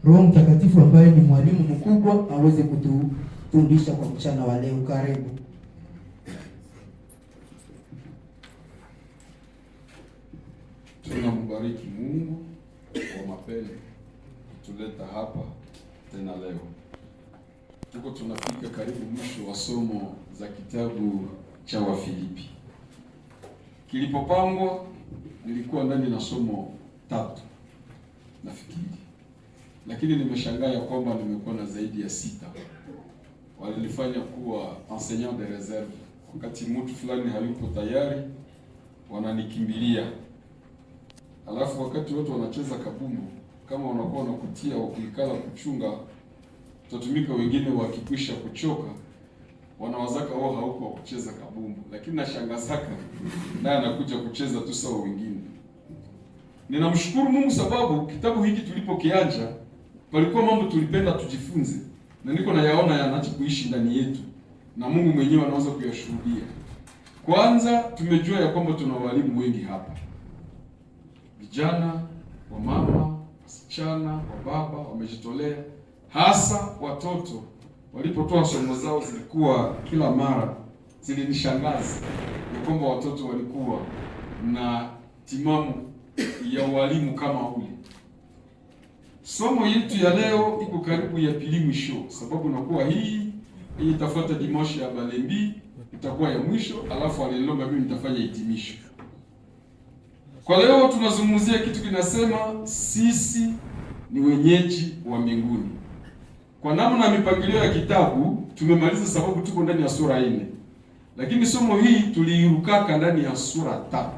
Roho Mtakatifu ambaye ni mwalimu mkubwa aweze kutufundisha kwa mchana wa leo. Karibu. Tunambariki Mungu kwa mapendo kutuleta hapa tena leo. Tuko tunafika karibu mwisho wa somo za kitabu cha Wafilipi. Kilipopangwa nilikuwa ndani na somo 3 nafikiri, lakini nimeshangaa ya kwamba nimekuwa na zaidi ya 6. Walilifanya kuwa enseignant de reserve. Wakati mtu fulani hayupo tayari, wananikimbilia. Alafu wakati watu wanacheza kabumbu, kama wanakuwa wanakutia wakuikala kuchunga, tutatumika wengine wakikwisha kuchoka, wanawazaka wao hauko kucheza kabumbu, lakini nashangazaka naye anakuja kucheza tu sawa wengine. Ninamshukuru Mungu sababu kitabu hiki tulipokianja palikuwa mambo tulipenda tujifunze, na niko nayaona yanaacha kuishi ndani yetu, na Mungu mwenyewe anaweza kuyashuhudia. Kwanza tumejua ya kwamba tuna walimu wengi hapa, vijana, wamama, wasichana, wababa wamejitolea, hasa watoto walipotoa somo zao zilikuwa kila mara zilinishangaza ya kwamba watoto walikuwa na timamu ya walimu kama ule. Somo yetu ya leo iko karibu ya pili mwisho, sababu nakuwa hii itafuata dimanche ya Balembi itakuwa ya mwisho, alafu alilomba mimi nitafanya hitimisho. Kwa leo tunazungumzia kitu kinasema sisi ni wenyeji wa mbinguni. Kwa namna na mipangilio ya kitabu tumemaliza, sababu tuko ndani ya sura 4. Lakini somo hii tuliirukaka ndani ya sura 3.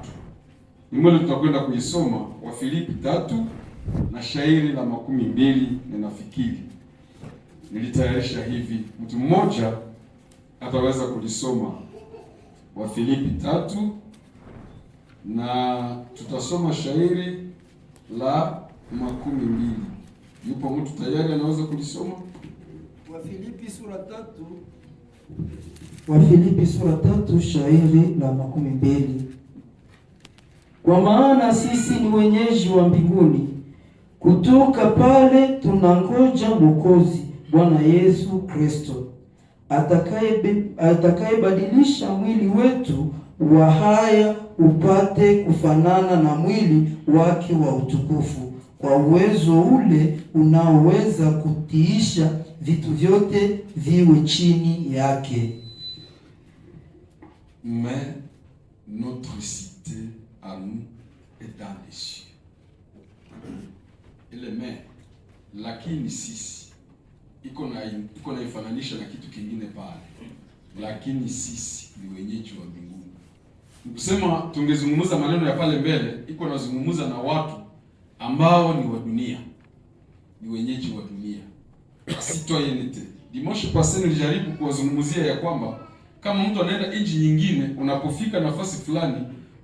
Ni mwele tutakwenda kuisoma Wafilipi 3 na shairi la 12 ninafikiri. Nilitayarisha hivi, mtu mmoja ataweza kulisoma Wafilipi 3 na tutasoma shairi la 12. Yupo mtu tayari anaweza kulisoma? Wafilipi sura 3. Wafilipi sura 3 shairi la 12. Kwa maana sisi ni wenyeji wa mbinguni, kutoka pale tunangoja Mwokozi Bwana Yesu Kristo, atakayebadilisha mwili wetu wa haya upate kufanana na mwili wake wa utukufu, kwa uwezo ule unaoweza kutiisha vitu vyote viwe chini yake. Mais notre cité à nous est dans les cieux. Ile mais lakini sisi iko na ifananisha na kitu kingine pale. Lakini sisi ni wenyeji wa mbinguni. Nikusema tungezungumza maneno ya pale mbele, iko nazungumza na watu ambao ni wa dunia. Ni wenyeji wa dunia. Citoyenneté. Dimanche passé nilijaribu kuwazungumzia ya kwamba kama mtu anaenda nchi nyingine, unapofika nafasi fulani,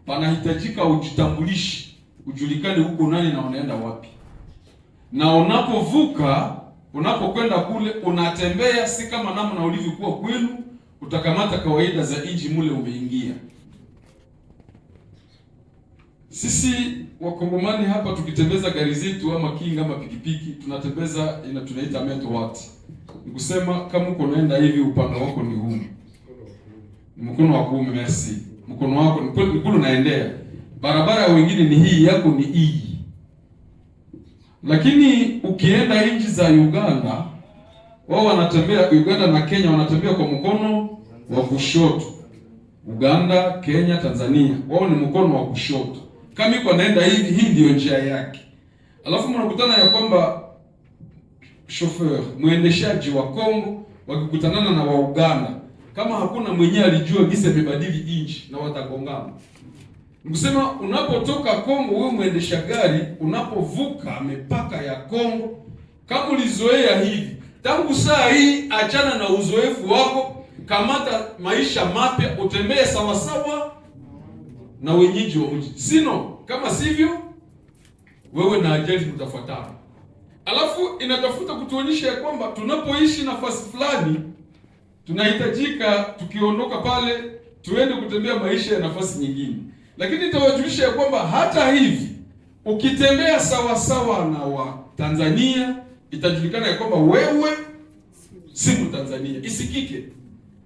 panahitajika ujitambulishi, ujulikane huko nani na unaenda wapi. Na unapovuka, unapokwenda kule, unatembea si kama namna ulivyokuwa kwenu, utakamata kawaida za nchi mule umeingia. Sisi wakongomani hapa tukitembeza gari zetu ama kinga ama pikipiki, tunatembeza tunaita metro watt. Nikusema kama uko naenda hivi, upanga wako ni huu. Mkono wako merci. Mkono wako ni kule naendea. Barabara ya wengine ni hii, yako ni hii. Lakini ukienda nchi za Uganda, wao wanatembea, Uganda na Kenya wanatembea kwa mkono wa kushoto. Uganda, Kenya, Tanzania, wao ni mkono wa kushoto. Kama iko naenda hivi, hii ndio njia yake. Alafu mnakutana ya kwamba chauffeur, muendeshaji wa Kongo wakikutanana na wa Uganda, kama hakuna mwenyewe alijua gisi amebadili inchi na watagongana. Nikusema unapotoka Kongo, wewe muendesha gari, unapovuka mipaka ya Kongo, kama ulizoea hivi, tangu saa hii achana na uzoefu wako, kamata maisha mapya, utembee sawa sawa na wenyeji wa mji. Sino, kama sivyo, wewe na ajali mtafuatana. Alafu inatafuta kutuonyesha ya kwamba tunapoishi nafasi fulani, tunahitajika tukiondoka pale tuende kutembea maisha ya nafasi nyingine. Lakini nitawajulisha ya kwamba hata hivi ukitembea sawa sawa na wa Tanzania, itajulikana ya kwamba wewe si Mtanzania. Isikike.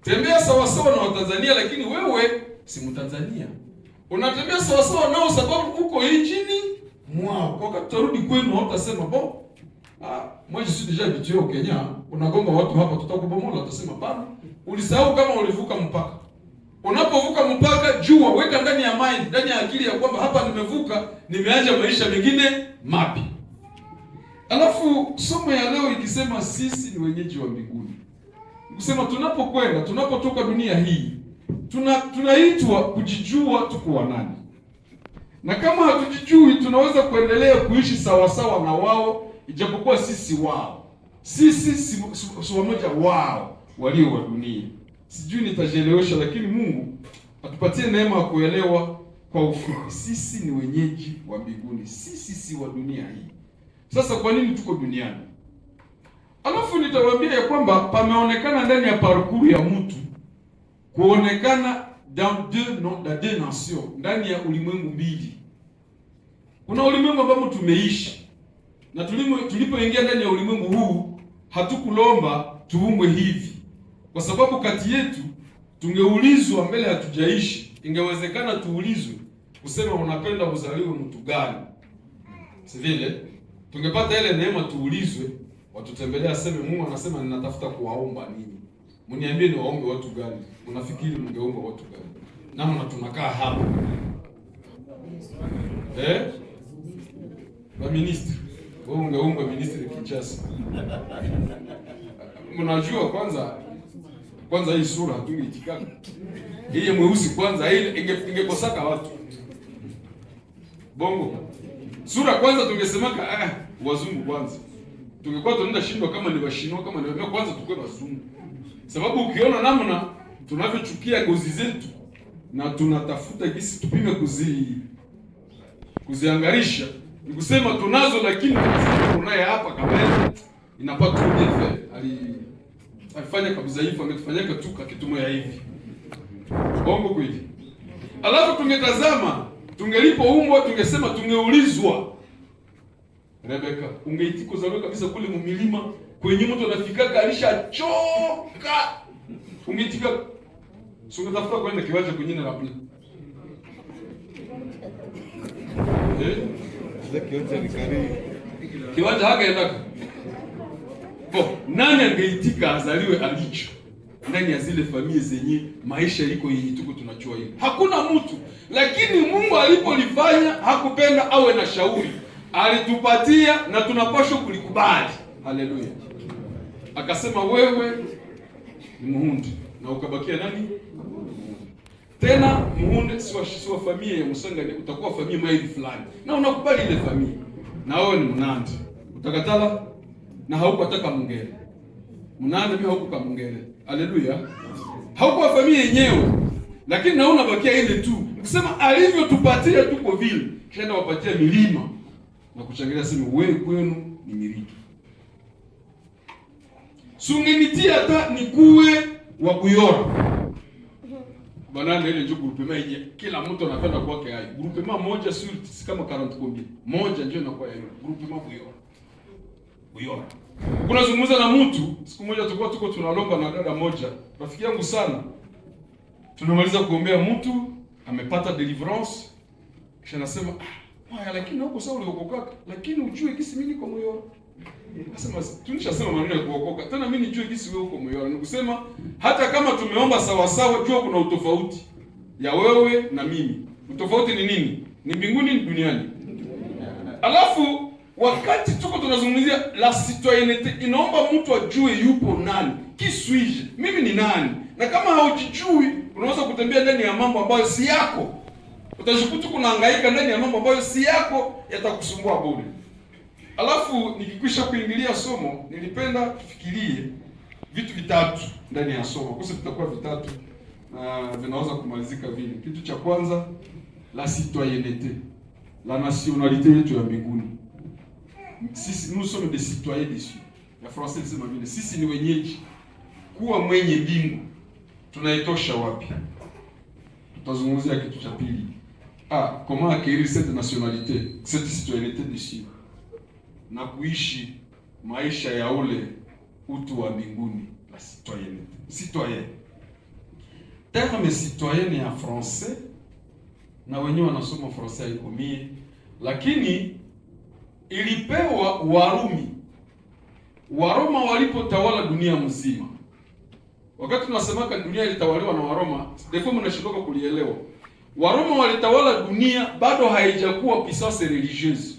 Tembea sawa sawa na Watanzania, lakini wewe si Mtanzania. Unatembea sawa sawa nao sababu uko nchini mwao. Kwa wakati utarudi kwenu hautasema moi je suis déjà habitué au Kenya. Unagonga watu hapa tutakubomola, utasema bana. Ulisahau kama ulivuka mpaka. Unapovuka mpaka, jua weka ndani ya mind, ndani ya akili ya kwamba hapa nimevuka, nimeanza maisha mengine mapya. Alafu somo ya leo ikisema sisi ni wenyeji wa mbinguni. Kusema tunapokwenda, tunapotoka dunia hii, tunaitwa kujijua tuko wa nani. Na kama hatujijui, tunaweza kuendelea kuishi sawa sawa na wao, ijapokuwa sisi wao. Sisi si wamoja wao walio wa dunia. Sijui nitajelewesha, lakini Mungu atupatie neema ya kuelewa kwa ufupi. Sisi ni wenyeji wa mbinguni. Sisi si wa dunia hii. Sasa kwa nini tuko duniani? Alafu nitawaambia ya kwamba pameonekana ndani ya parcours ya mtu kuonekana dans deux nations, ndani ya ulimwengu mbili. Kuna ulimwengu ambao tumeishi. Na tulipoingia ndani ya ulimwengu huu, hatukulomba tuumbwe hivi. Kwa sababu kati yetu tungeulizwa mbele hatujaishi, ingewezekana tuulizwe kusema unapenda kuzaliwa mtu gani? Si vile? Tungepata ile neema tuulizwe, watutembelea aseme Mungu anasema ninatafuta kuwaomba nini? Mniambie ni waombe watu gani? Unafikiri mngeomba watu gani? Namna tunakaa hapa. Ba ministri. Wewe ungeomba ministri Kinshasa. Mnajua kwanza hii sura tungeitikaka. Hii mweusi kwanza hii ingekosaka watu. Bongo. Sura kwanza tungesemaka wazungu kwanza. Tungekuwa tunaenda shindwa kama ni washino kama ni wao kwanza tukue wazungu. Sababu ukiona namna tunavyochukia gozi zetu na tunatafuta gisi tupime kuziangarisha. Ni kusema tunazo lakini tunaye hapa kabla inapata tuende alifanya kabisa hivi, ametufanyaka tu kitu ya hivi. Bongo kweli. Alafu tungetazama, tungelipoumbwa tungesema tungeulizwa. Rebeka, ungeitiko zawe kabisa kule mumilima kwenye mtu anafikaka alishachoka. Ungeitika. Sungetafuta kwenda kiwanja kwenye na rapli. Kiwanja haka endaka. Nani angeitika azaliwe alicho ndani ya zile familia zenye maisha iko yenye tuko tunachua hivi? Hakuna mtu. Lakini Mungu alipolifanya hakupenda awe na shauri. Alitupatia na tunapaswa kulikubali. Haleluya. Akasema wewe ni muhundi na ukabakia nani? Tena muhundi si wa familia ya Musangani, utakuwa familia mwa hivi fulani. Na unakubali ile familia. Na wewe ni Mnandi. Utakatala na haukutaka Mungere. Mnandi mimi haukuka Mungere. Haleluya. Haukuwa familia yenyewe. Lakini naona bakia ile tu. Nikisema alivyotupatia tuko vile. Kisha wapatia milima na kuchangilia sema wewe kwenu ni miliki. Sungenitia hata nikuwe wa kuyora. Banana ile ndio groupement yenye kila mtu anapenda kwake hai. Groupement moja si kama 40 kombi. Moja ndio inakuwa hiyo. Groupement Buyora. Kuna zungumza na mtu, siku moja tulikuwa tuko tunalomba na dada moja, rafiki yangu sana. Tunamaliza kuombea mtu, amepata deliverance. Kisha nasema, lakini huko sawa uliokoka, lakini ujue kisi mimi niko Buyora. Nasema tunishasema maneno ya kuokoka. Tena mimi nijue kisi wewe uko Buyora. Nikusema hata kama tumeomba sawa sawa, jua kuna utofauti ya wewe na mimi. Utofauti ni nini? Ni mbinguni ni duniani. Alafu wakati tuko tunazungumzia la citoyenneté, inaomba mtu ajue yupo nani. Qui suis-je? Mimi ni nani? Na kama haujijui, unaweza kutembea ndani ya mambo ambayo si yako. Utajikuta kunahangaika ndani ya mambo ambayo si yako, yatakusumbua bure. Alafu nikikwisha kuingilia somo, nilipenda tufikirie vitu vitatu ndani ya somo. Kwa sababu vitakuwa vitatu na vinaweza kumalizika vile. Kitu cha kwanza, la citoyenneté, la nationalité yetu ya mbinguni. Sisi nous sommes des citoyens des cieux. Ya français lisema vile, sisi ni wenyeji. Kuwa mwenye mbingu tunaitosha wapi? Tutazungumzia kitu cha pili. Comment acquérir cette nationalité, cette citoyenneté des cieux? Na kuishi maisha ya ule utu wa mbinguni, la citoyenneté. Citoyen, terme citoyen ya français, na wenyewe wanasoma français haikomie, lakini ilipewa Warumi. Waroma walipotawala dunia mzima. Wakati tunasemaka dunia ilitawaliwa na Waroma, defo mnashindoka kulielewa. Waroma walitawala dunia, bado haijakuwa puissance religieuse.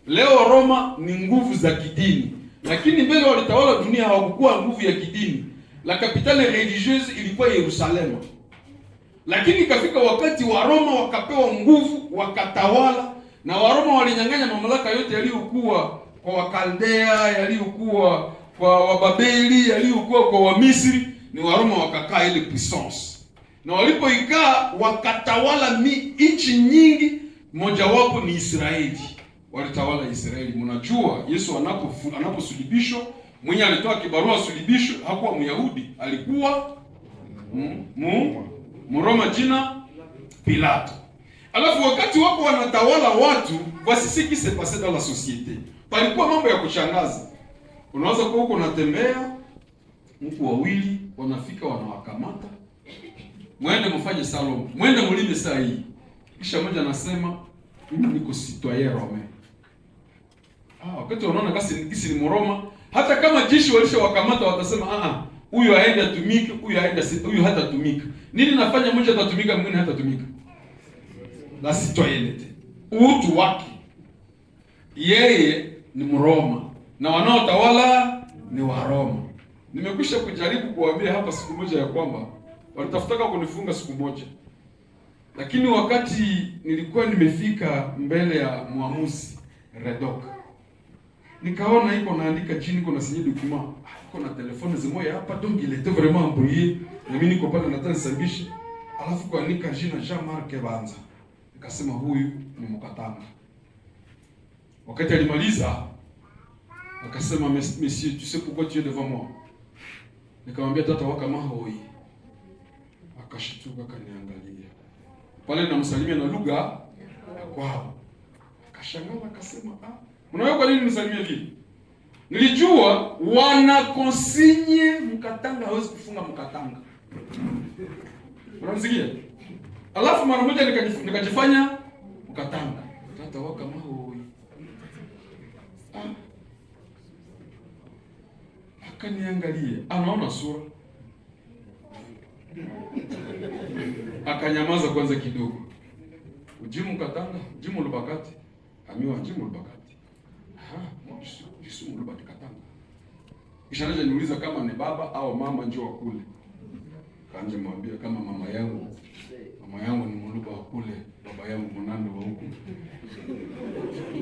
Leo Roma ni nguvu za kidini, lakini mbele walitawala dunia hawakuwa nguvu ya kidini. La capitale religieuse ilikuwa Yerusalemu. Lakini ikafika wakati wa Roma wakapewa nguvu, wakatawala, na Waroma walinyang'anya mamlaka yote yaliyokuwa kwa Wakaldea, yaliyokuwa kwa Wababeli, yaliyokuwa kwa Wamisri. Ni Waroma wakakaa ile puissance. Na walipoikaa wakatawala nchi nyingi, mojawapo ni Israeli. Walitawala Israeli. Mnajua Yesu anaposulubishwa, mwenye alitoa kibarua sulubisho hakuwa Myahudi, alikuwa Mroma jina Pilato. Alafu wakati wako wanatawala watu, voici ce qui s'est passé dans la société. Palikuwa mambo ya kushangaza. Unaweza kuwa huko unatembea, mtu wawili wanafika wanawakamata. Mwende mfanye salon, mwende mlime saa hii. Kisha mmoja anasema mimi niko citoyen romain. Wakati wanaona kisi ni Mroma, hata kama jeshi walishawakamata watasema huyu aende atumike, huyu hata tumika. Nini nafanya mmoja atatumika mwingine hata tumika? La citoyenneté. Utu wake. Yeye ni Mroma na wanaotawala ni Waroma. Nimekwisha kujaribu kuwaambia hapa siku moja ya kwamba walitafutaka kunifunga siku moja. Lakini wakati nilikuwa nimefika mbele ya muamuzi Redok, nikaona iko naandika chini, iko na signer document, iko na telefone zimoya hapa, donc il était vraiment embrouillé. Na mimi niko pale nataka nisabishe, alafu kuandika jina Jean-Marc Banza. Nikasema huyu ni Mkatanga. Wakati alimaliza akasema monsieur, tu sais pourquoi tu es devant moi? Nikamwambia tata waka mahoi. Akashituka kaniangalia. Pale namsalimia na lugha ya kwao. Akashangaa akasema, mnaona kwa nini nisalimie vile? Nilijua wana konsinye Mkatanga hawezi kufunga Mkatanga. Unamsikia? Alafu mara moja nikajifanya Mkatanga. Tata waka mahoi. Akaniangalia, anaona sura. Akanyamaza kwanza kidogo. Ujimu Mkatanga, jimu Lubakati. Amiwa jimu Lubakati. Jisu Lubakati Katanga. Kisha anaja niuliza kama ni baba au mama njoo kule. Kanje mwambia kama mama yangu ni Muluba wa kule, baba yangu Mnando wa huku.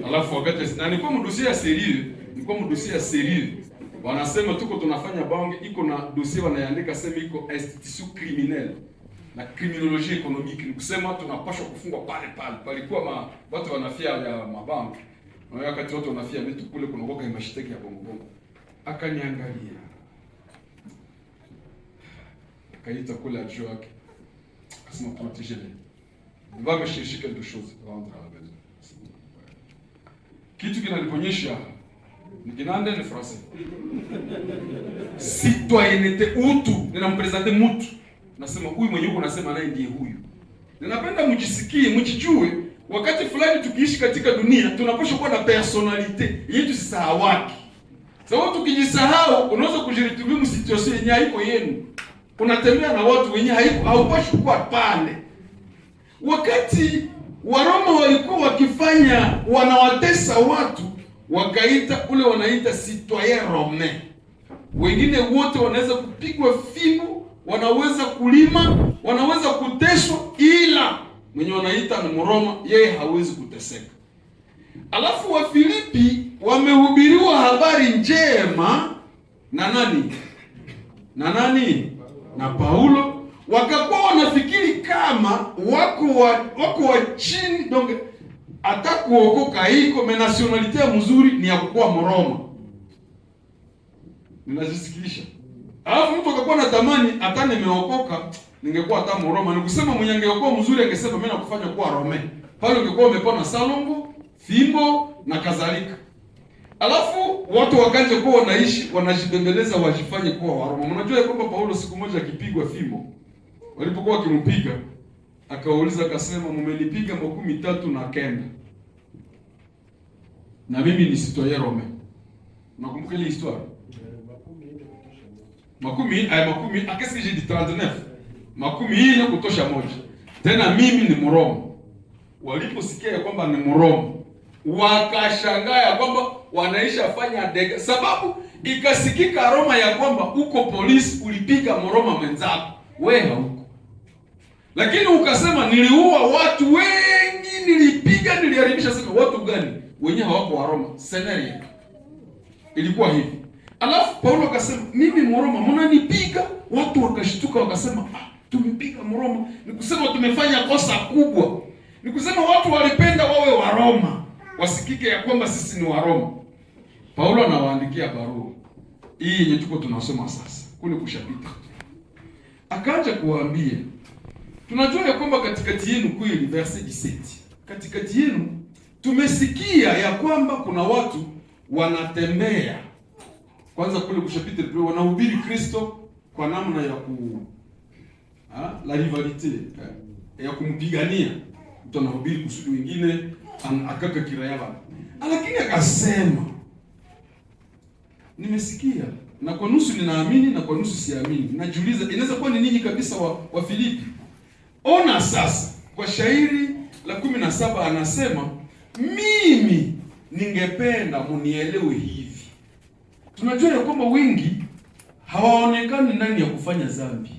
Alafu wakati nilikuwa mdusia sérieux. Wanasema tuko tunafanya bange, iko na dossier wanaandika sema iko institution criminelle na criminologie économique. Ni kusema tunapaswa kufungwa pale. Palikuwa watu wanafia ya mabanki. Na wakati watu wanafia vitu kule kuna ngoka imashiteki ya bongo. Akaniangalia. Akaita kule ajio yake. Akasema protégez-les. On va me chercher quelque chose rentre à la maison. Kitu kinaliponyesha ni kinande ni français. Citoyenneté, utu, ninampresente mtu. Nasema huyu mwenye uko nasema naye ndiye huyu. Ninapenda mjisikie, mjijue wakati fulani tukiishi katika dunia tunapaswa kuwa na personalite yetu sisahawaki. Sababu tukijisahau unaweza kujiritubia msituation yenye haiko yenu. Unatembea na watu wenye haupashi kuwa pale. Wakati Waroma walikuwa wakifanya wanawatesa watu, wakaita ule wanaita citoyen romain. Wengine wote wanaweza kupigwa fimbo, wanaweza kulima, wanaweza kuteswa, ila mwenye wanaita ni Mroma, yeye hawezi kuteseka. Alafu wa Filipi wamehubiriwa habari njema na nani? Na Paulo. Wakakuwa wanafikiri kama wako wa chini, donc hata kuokoka iko me nationalite mzuri ni ya kuwa Mroma. Ninajisikilisha. Alafu mtu akakuwa na tamani hata nimeokoka ningekuwa hata Mroma. Ni kusema mwenye angeokoka mzuri angesema mimi nakufanya kuwa Rome. Pale ungekuwa umepona salongo, fimbo na kadhalika. Alafu watu wakaanza kuwa wanaishi wanajibembeleza wajifanye kuwa Waroma. Mnajua kwamba Paulo siku moja akipigwa fimbo, walipokuwa wakimpiga akawauliza akasema, mmenipiga 39 na mimi ni citoyen Rome. Unakumbuka ile histoire? Qu'est-ce que j'ai dit 39? 40 kutosha moja. Tena mimi ni Mroma. Waliposikia kwamba ni Mroma, wakashangaa ya kwamba wanaisha fanya dega, sababu ikasikika Roma ya kwamba uko polisi ulipiga Mroma mwenzako, wewe hauko. Lakini ukasema niliua watu wengi, nilipiga, niliharibisha. Sasa watu gani? Wenyewe hawako wa Roma. Scenario ilikuwa hivi. Alafu Paulo akasema mimi Mroma, mnanipiga. Watu wakashtuka wakasema, tumepiga Mroma, ni kusema tumefanya kosa kubwa. Ni kusema watu walipenda wawe wa Roma, wasikike ya kwamba sisi ni wa Roma. Paulo anawaandikia barua hii yenye tuko tunasoma sasa, kule kushapita. Akaanza kuwaambia, tunajua ya kwamba katikati yenu, kweli verse 17, katikati yenu tumesikia ya kwamba kuna watu wanatembea, kwanza kule kushapita pia wanahubiri Kristo kwa namna ya la rivalite, ya kumpigania. Mtu anahubiri kusudi wengine akaka kirayaba. Lakini akasema, nimesikia na kwa nusu ninaamini na kwa nusu siamini. Najiuliza, inaweza kuwa ni ninyi kabisa wa Filipi? Ona sasa, kwa shairi la 17 anasema, mimi ningependa munielewe hivi. Tunajua ya kwamba wengi hawaonekani ndani ya kufanya dhambi.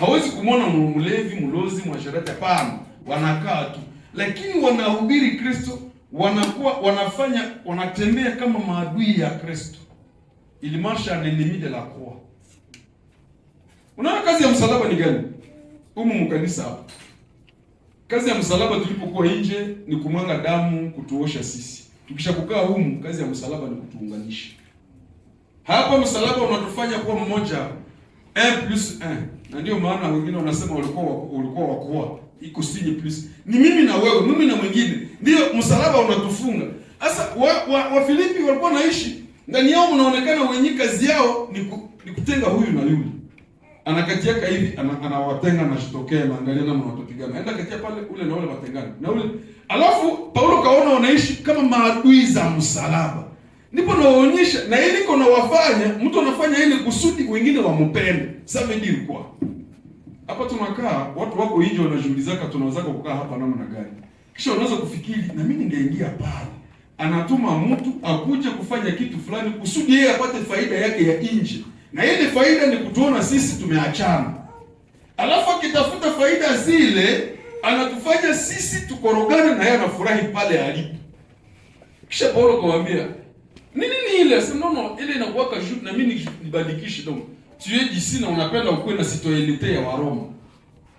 Hawezi kumwona mlevi, mlozi, mwasharati, hapana. Wanakaa tu, lakini wanahubiri Kristo, wanatembea kama maadui ya Kristo. Il marche à l'ennemi de la croix. Unaona kazi ya msalaba ni gani? Mkanisa hapa. Kazi ya msalaba tulipokuwa nje ni kumwanga damu kutuosha sisi. Tukishakukaa kazi ya msalaba ni kutuunganisha. Hapa msalaba unatufanya kuwa mmoja, 1+1. Na ndio maana wengine wanasema ulikuwa wakuwa iko sinye plus. Ni mimi na wewe, mimi na mwingine. Ndio msalaba unatufunga. Sasa wa Filipi walikuwa naishi ndani yao, mnaonekana wenye kazi yao ni kutenga huyu na yule. Anakatiaka hivi, anawatenga na shitokea, naangalia na mnatupigana. Enda katia pale ule na ule watengana. Na ule. Alafu Paulo kaona wanaishi kama maadui za msalaba. Ndipo nawaonyesha na ili iko na wafanya, mtu anafanya ile kusudi wengine wampende. Sasa ndio ilikuwa. Hapa tunakaa, watu wako nje wanajiulizaka tunaweza kukaa hapa namna gani. Kisha unaweza kufikiri na mimi ningeingia pale. Anatuma mtu akuje kufanya kitu fulani kusudi yeye apate faida yake ya nje. Na ile faida ni kutuona sisi tumeachana. Alafu akitafuta faida zile, anatufanya sisi tukorogane na yeye anafurahi pale alipo. Kisha Paulo kawaambia, nini ile? Sema no, ile inakuwa kashuti na mimi nibadikishi donc. Tu es d'ici na unapenda ukue na citoyenneté ya Waroma.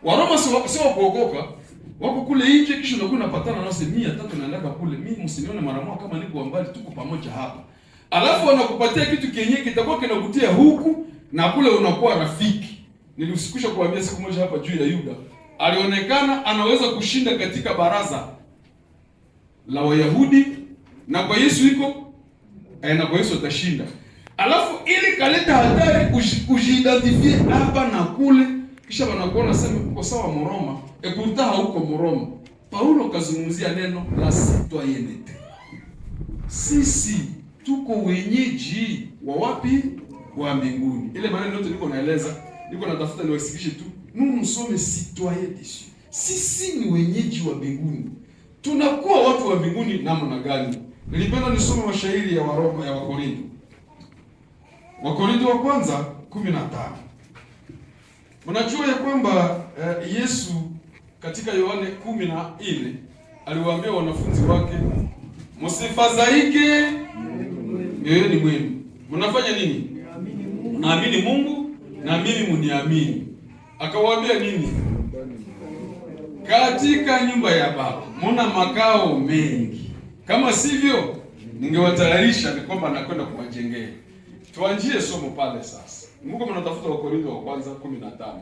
Waroma sio kuokoka. Wako kule nje, kisha unakuwa unapatana nao 300 naendaka kule. Mimi msinione mara moja kama niko mbali, tuko pamoja hapa. Alafu wanakupatia kitu kenye kitakuwa kinakutia huku na kule unakuwa rafiki. Nilisikusha kuambia siku moja hapa juu ya Yuda. Alionekana anaweza kushinda katika baraza la Wayahudi na kwa Yesu iko na kwa Yesu atashinda. Alafu ili kaleta hatari kujiidentifie hapa na kule, kisha wanakuona sema uko sawa Mroma, ekuta hauko Mroma. Paulo kazungumzia neno la citoyenneté. Sisi tuko wenyeji wa wapi? Wa mbinguni. Ile maneno yote niko naeleza, niko natafuta niwasikishe tu. Nous sommes citoyens dessus. Sisi ni wenyeji wa mbinguni. Tunakuwa watu wa mbinguni namna gani? Nilipenda nisome mashairi ya Waroma ya Wakorintho. Wakorintho wa kwanza 15. Unajua ya kwamba Yesu katika Yohane 14 aliwaambia wanafunzi wake, msifadhaike mioyoni mwenu. Mnafanya nini? Mnaamini Mungu na mimi mniamini. Akawaambia nini? Katika nyumba ya Baba mna makao mengi. Kama sivyo ningewatayarisha ni kwamba nakwenda kuwajengea. Tuanjie somo pale sasa. Mungu mnatafuta Wakorintho wa kwanza 15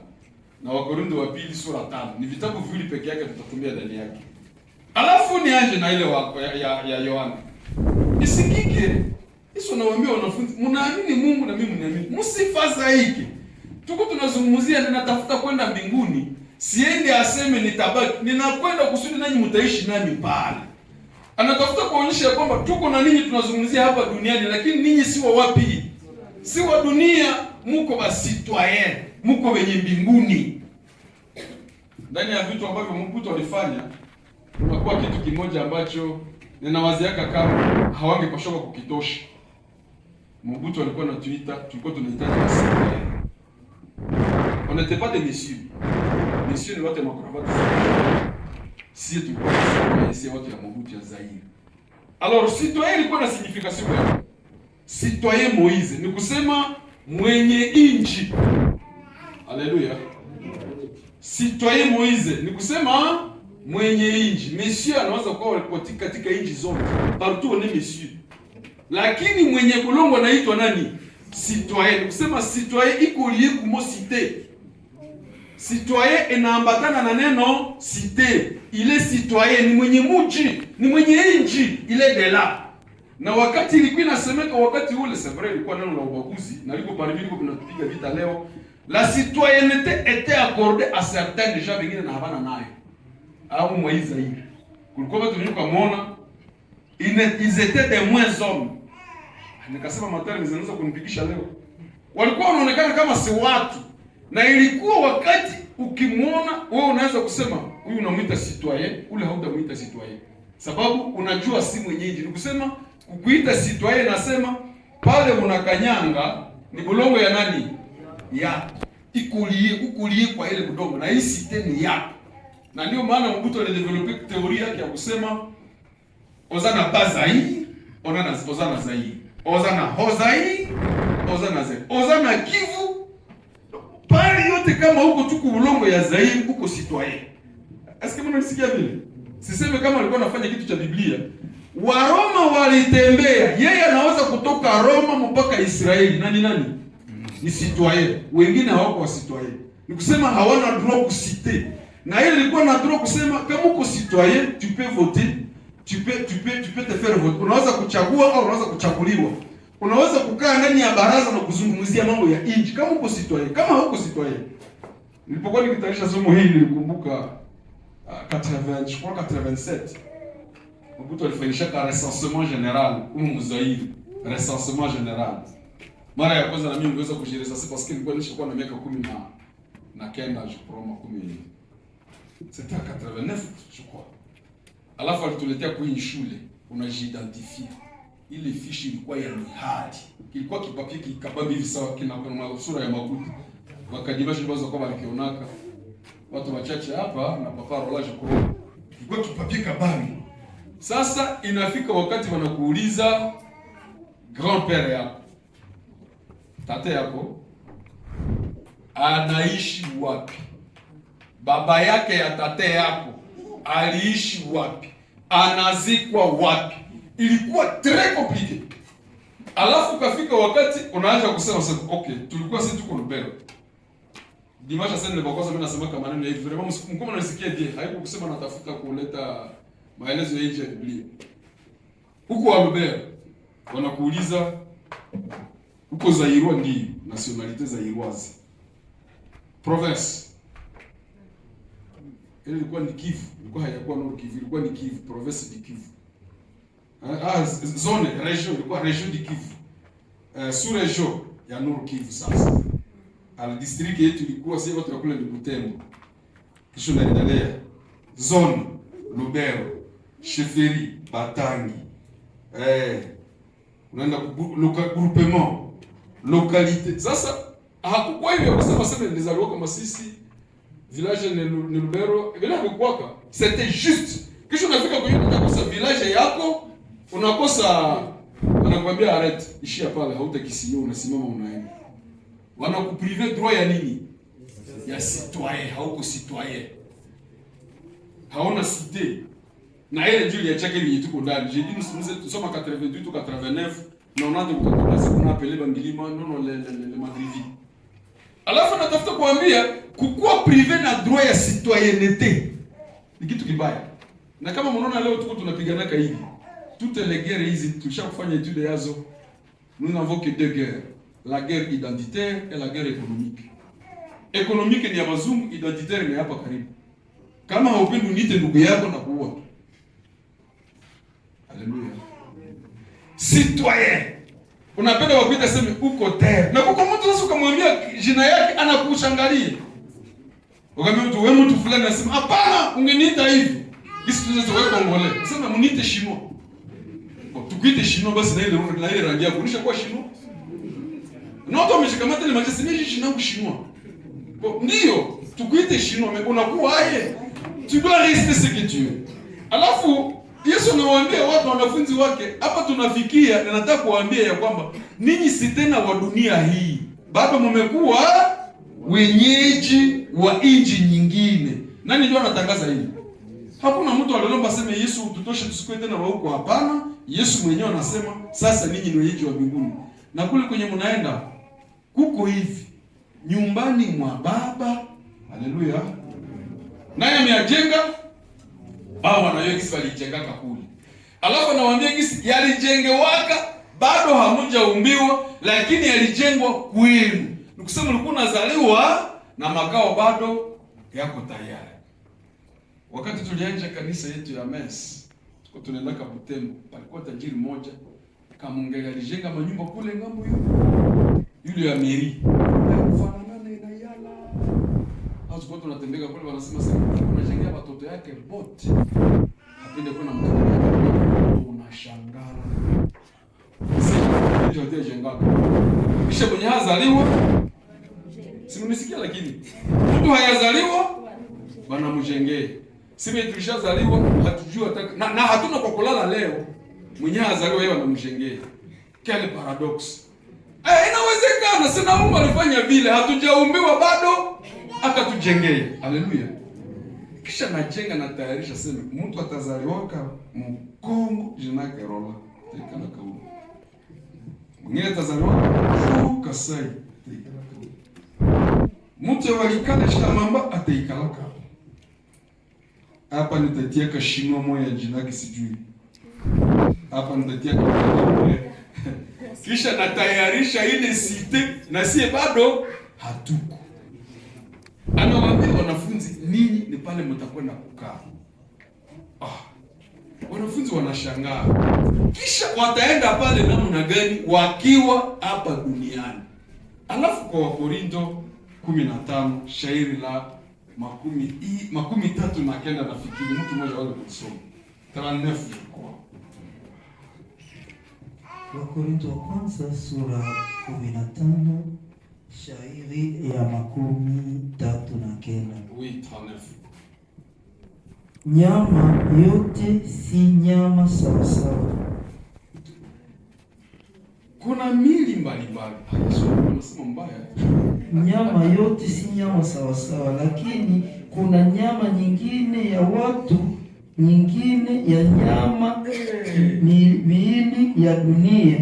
na Wakorintho wa pili sura 5. Ni vitabu viwili peke yake tutatumia ndani yake. Alafu nianje na ile ya Yohana. isikike. Yesu anawaambia wanafunzi, mnaamini Mungu na mimi mnaamini. Msifadhaike. Tuko tunazungumzia ninatafuta kwenda mbinguni. Siende aseme nitabaki. Ninakwenda kusudi nanyi mtaishi nami pale. Anatafuta kuonyesha kwamba tuko na ninyi tunazungumzia hapa duniani, lakini ninyi si wa wapi? Si wa dunia, mko basitwaye, mko wenye mbinguni. Ndani ya vitu ambavyo Mobutu alifanya, unakuwa kitu kimoja ambacho ninawaziaka kama hawangepashoka kukitosha. Mobutu alikuwa anatuita, tulikuwa tunahitaji wasitwaye. On n'était pas des messieurs. Messieurs ni watu ya makravati. Si tulikuwa tunasema si watu ya Mobutu ya Zaire. Alors citoyen ilikuwa na signification gani? Citoyen Moise ni kusema mwenye inchi. Haleluya. Citoyen Moise ni kusema mwenye inchi. Monsieur anaweza kuwa katika inchi zote. Partout on est monsieur. Lakini mwenye bulongo anaitwa nani? Citoyen. Ni kusema citoyen iko lié kumo cité. Citoyen inaambatana na neno cité. Il est citoyen, ni mwenye mji, ni mwenye inchi, il est de là. Na wakati ilikuwa inasemeka wakati ule, c'est vrai ilikuwa neno la ubaguzi, na liko parmi liko tunatupiga vita leo. La citoyenneté était accordée à certains déjà wengine na habana nayo. Au Moïse hivi. Kulikuwa watu nilikuwa ils étaient des moins hommes. Nikasema matari zinaweza kunipigisha leo. Walikuwa wanaonekana kama si watu. Na ilikuwa wakati ukimwona wewe unaweza kusema huyu unamuita citoyen, ule hautamuita citoyen. Sababu unajua si mwenyeji. Ni kusema kukuita citoyen nasema pale unakanyanga ni bulongo ya nani? Ya. Ukulie kwa ile budongo na hii cité ni yako. Na ndio maana Mobutu alidevelop teoria yake ya kusema ozana bazai, ozana zai. Ozana hozai, ozana zai. Ozana Kivu. Pale yote kama huko tuko bulongo ya Zaire, huko citoyen. Est-ce que mnasikia vile? Siseme kama alikuwa anafanya kitu cha Biblia. Waroma walitembea. Yeye anaweza kutoka Roma mpaka Israeli. Nani? Ni citoyen. Wengine hawako wa citoyen. Ni kusema hawana droit kusite. Na yeye alikuwa na droit kusema kama uko citoyen, tu peux voter, tu peux te faire voter. Unaweza kuchagua au unaweza kuchaguliwa. Unaweza kukaa ndani ya baraza na kuzungumzia mambo ya nchi kama uko citoyen. Kama hauko citoyen. Nilipokuwa nikitayarisha somo hili nilikumbuka 87. Mobutu alifanyisha recensement général huko Zaire, recensement général. Mara ya kwanza na mimi niliweza kujieleza sasa parce que nilikuwa nishakuwa na miaka 10 na kenda je crois 10. C'était à 89 je crois. Alafu alituletea kwenye shule unajiidentifia. Ile fishi ilikuwa ya mihadi. Kilikuwa kipapie kikabambi hivi sawa kina sura ya makuti. Wakajibasha bazo kwa walikionaka. Watu wachache hapa na papa Rolage Koro. Kilikuwa kipapie kabambi. Sasa inafika wakati wanakuuliza grand-père yako. Tate yako anaishi wapi? Baba yake ya tate yako aliishi wapi? Anazikwa wapi? Ilikuwa très compliqué. Alafu kafika wakati unaanza kusema sasa okay, tulikuwa sisi tuko Lubero. Dimasha sana nilikuwa mimi nasema kama maneno hivi. Vraiment mkoma nasikia je, haiko kusema natafuta kuleta maelezo ya nje ya Biblia. Huko wa Lubero wanakuuliza huko Zairwa ndio nationalité zairoise. Province. Ile ilikuwa ni Kivu, ilikuwa hayakuwa Nord Kivu, ilikuwa ni Kivu, province de Kivu. Zone, région, ilikuwa région de Kivu. Sous-région ya Nord Kivu sasa. District yetu ilikuwa sasa watu wakula ni Butembo. Kisha naendelea. Zone, Lubero, Sheferi, Batangi. Unaenda groupement, localité. Sasa hakukuwa hivyo kusema sema nilizaliwa kama sisi village ni Lubero, bila kukwaka. C'était juste. Kisha unafika kwenye unakosa village yako, unakosa anakuambia arrête, ishia pale, hautakisio unasimama unaenda. Wanakuprive droit ya nini? Ya citoyen, hauko citoyen. Haona cité. Na ile ndio ya chake ni tuko ndani. J'ai dit nous tusoma 88 ou 89, na unaanza kutoka kuna apele bangilima non le magrivi. Alafu natafuta kuambia kukuwa privé na droit ya citoyenneté ni kitu kibaya. Na kama mnaona leo tuko tunapiganaka hivi. toutes les guerres hizi tushakufanya étude yazo, nous n'avons que deux guerres, la guerre identitaire et la guerre économique. Économique ni ya wazungu, identitaire ni hapa karibu. Kama haupendi unite ndugu yako na kuua. Haleluya. Citoyen. Unapenda wakuita sema uko terre. Na kwa mtu sasa ukamwambia jina yake anakushangalia. Ukamwambia mtu wewe mtu fulani anasema hapana ungeniita hivi. Hisi tunaweza wewe Kongole. Sema mniite Chinois. Tukuite Chinois basi na ile rangi yako unisha kuwa Chinois. Na watu wameshikamata ile majasi ni Chinois Chinois. Ndio, tukuite Chinois mais unakuwa aye. Tu dois rester ce que tu es. Alafu Yesu anawaambia watu wanafunzi wake, hapa tunafikia na nataka kuwaambia ya kwamba ninyi si tena wa dunia hii. Bado mmekuwa wenyeji wa nchi nyingine. Nani ndio anatangaza hili? Hakuna mtu aliomba sema Yesu tutoshe tusikue tena wa huko, hapana. Yesu mwenyewe anasema sasa ninyi ni wenyeji wa mbinguni. Na kule kwenye mnaenda kuko hivi nyumbani mwa Baba. Haleluya. Naye ameajenga baba na yeye kisi walijengaka kule. Alafu anawaambia kisi yalijengewaka bado hamujaumbiwa lakini yalijengwa kwenu. Nikusema ulikuwa unazaliwa na makao bado yako tayari. Wakati tulianza kanisa yetu ya Mes, tuko tunaenda Kabutembo, palikuwa tajiri mmoja Kamungeli alijenga manyumba kule ngambo yule ya Meri. Kufanana na yala. Hapo kwa tunatembea kule wanasema sasa tunajengea watoto yake bote. Hapende kuna mtoto unashangaa. Sasa ndio ndio jenga. Kisha mwenye hazaliwa simnisikia lakini mtu hayazaliwa bana mjengee. Sisi tulishazaliwa hatujui hata na hatuna kwa kulala leo. Mwenye hazaliwa yeye anamjengea. Quel paradoxe. Inawezekana sina Mungu alifanya vile, hatujaumbiwa bado akatujengea. Haleluya. Kisha najenga na tayarisha sema mtu atazaliwaka Mkongo jina yake Rola. Tekana kauli. Mwingine atazaliwaka Kasai. Tekana kauli. Mtu walikana shikamamba ataikalaka. Hapa nitatiaka Chinois moja jina yake sijui. Hapa nitatiaka kisha natayarisha ile site na sie bado hatuko. Anawaambia wanafunzi ninyi ni pale mtakwenda kukaa. Wanafunzi wanashangaa. Kisha wataenda pale namna gani wakiwa hapa duniani? Alafu kwa Wakorinto 15 shairi la makumi tatu na kenda nafikiri mtu mmoja wale kusoma 39 kwa Wakorintho wa kwanza sura 15 shairi ya 39. Oui, 39. Nyama yote si nyama sawasawa. Kuna mili mbalimbali. Unasema mbaya. Nyama yote si nyama sawasawa, lakini kuna nyama nyingine ya watu, nyingine ya nyama miili ya dunia,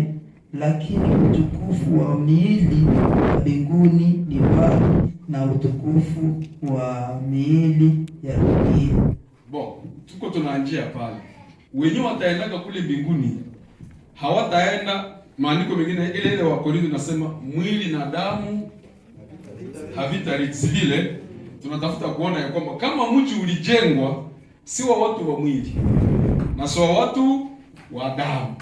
lakini utukufu wa miili ya mbinguni ni mbali na utukufu wa miili ya dunia. Bon, tuko tunaanjia pale. Wenyewe wataendaka kule mbinguni. Hawataenda maandiko mengine ile wa Korintho nasema mwili na damu havitarithi vile. Tunatafuta kuona ya kwamba kama mji ulijengwa si wa watu wa mwili na si wa watu wa damu.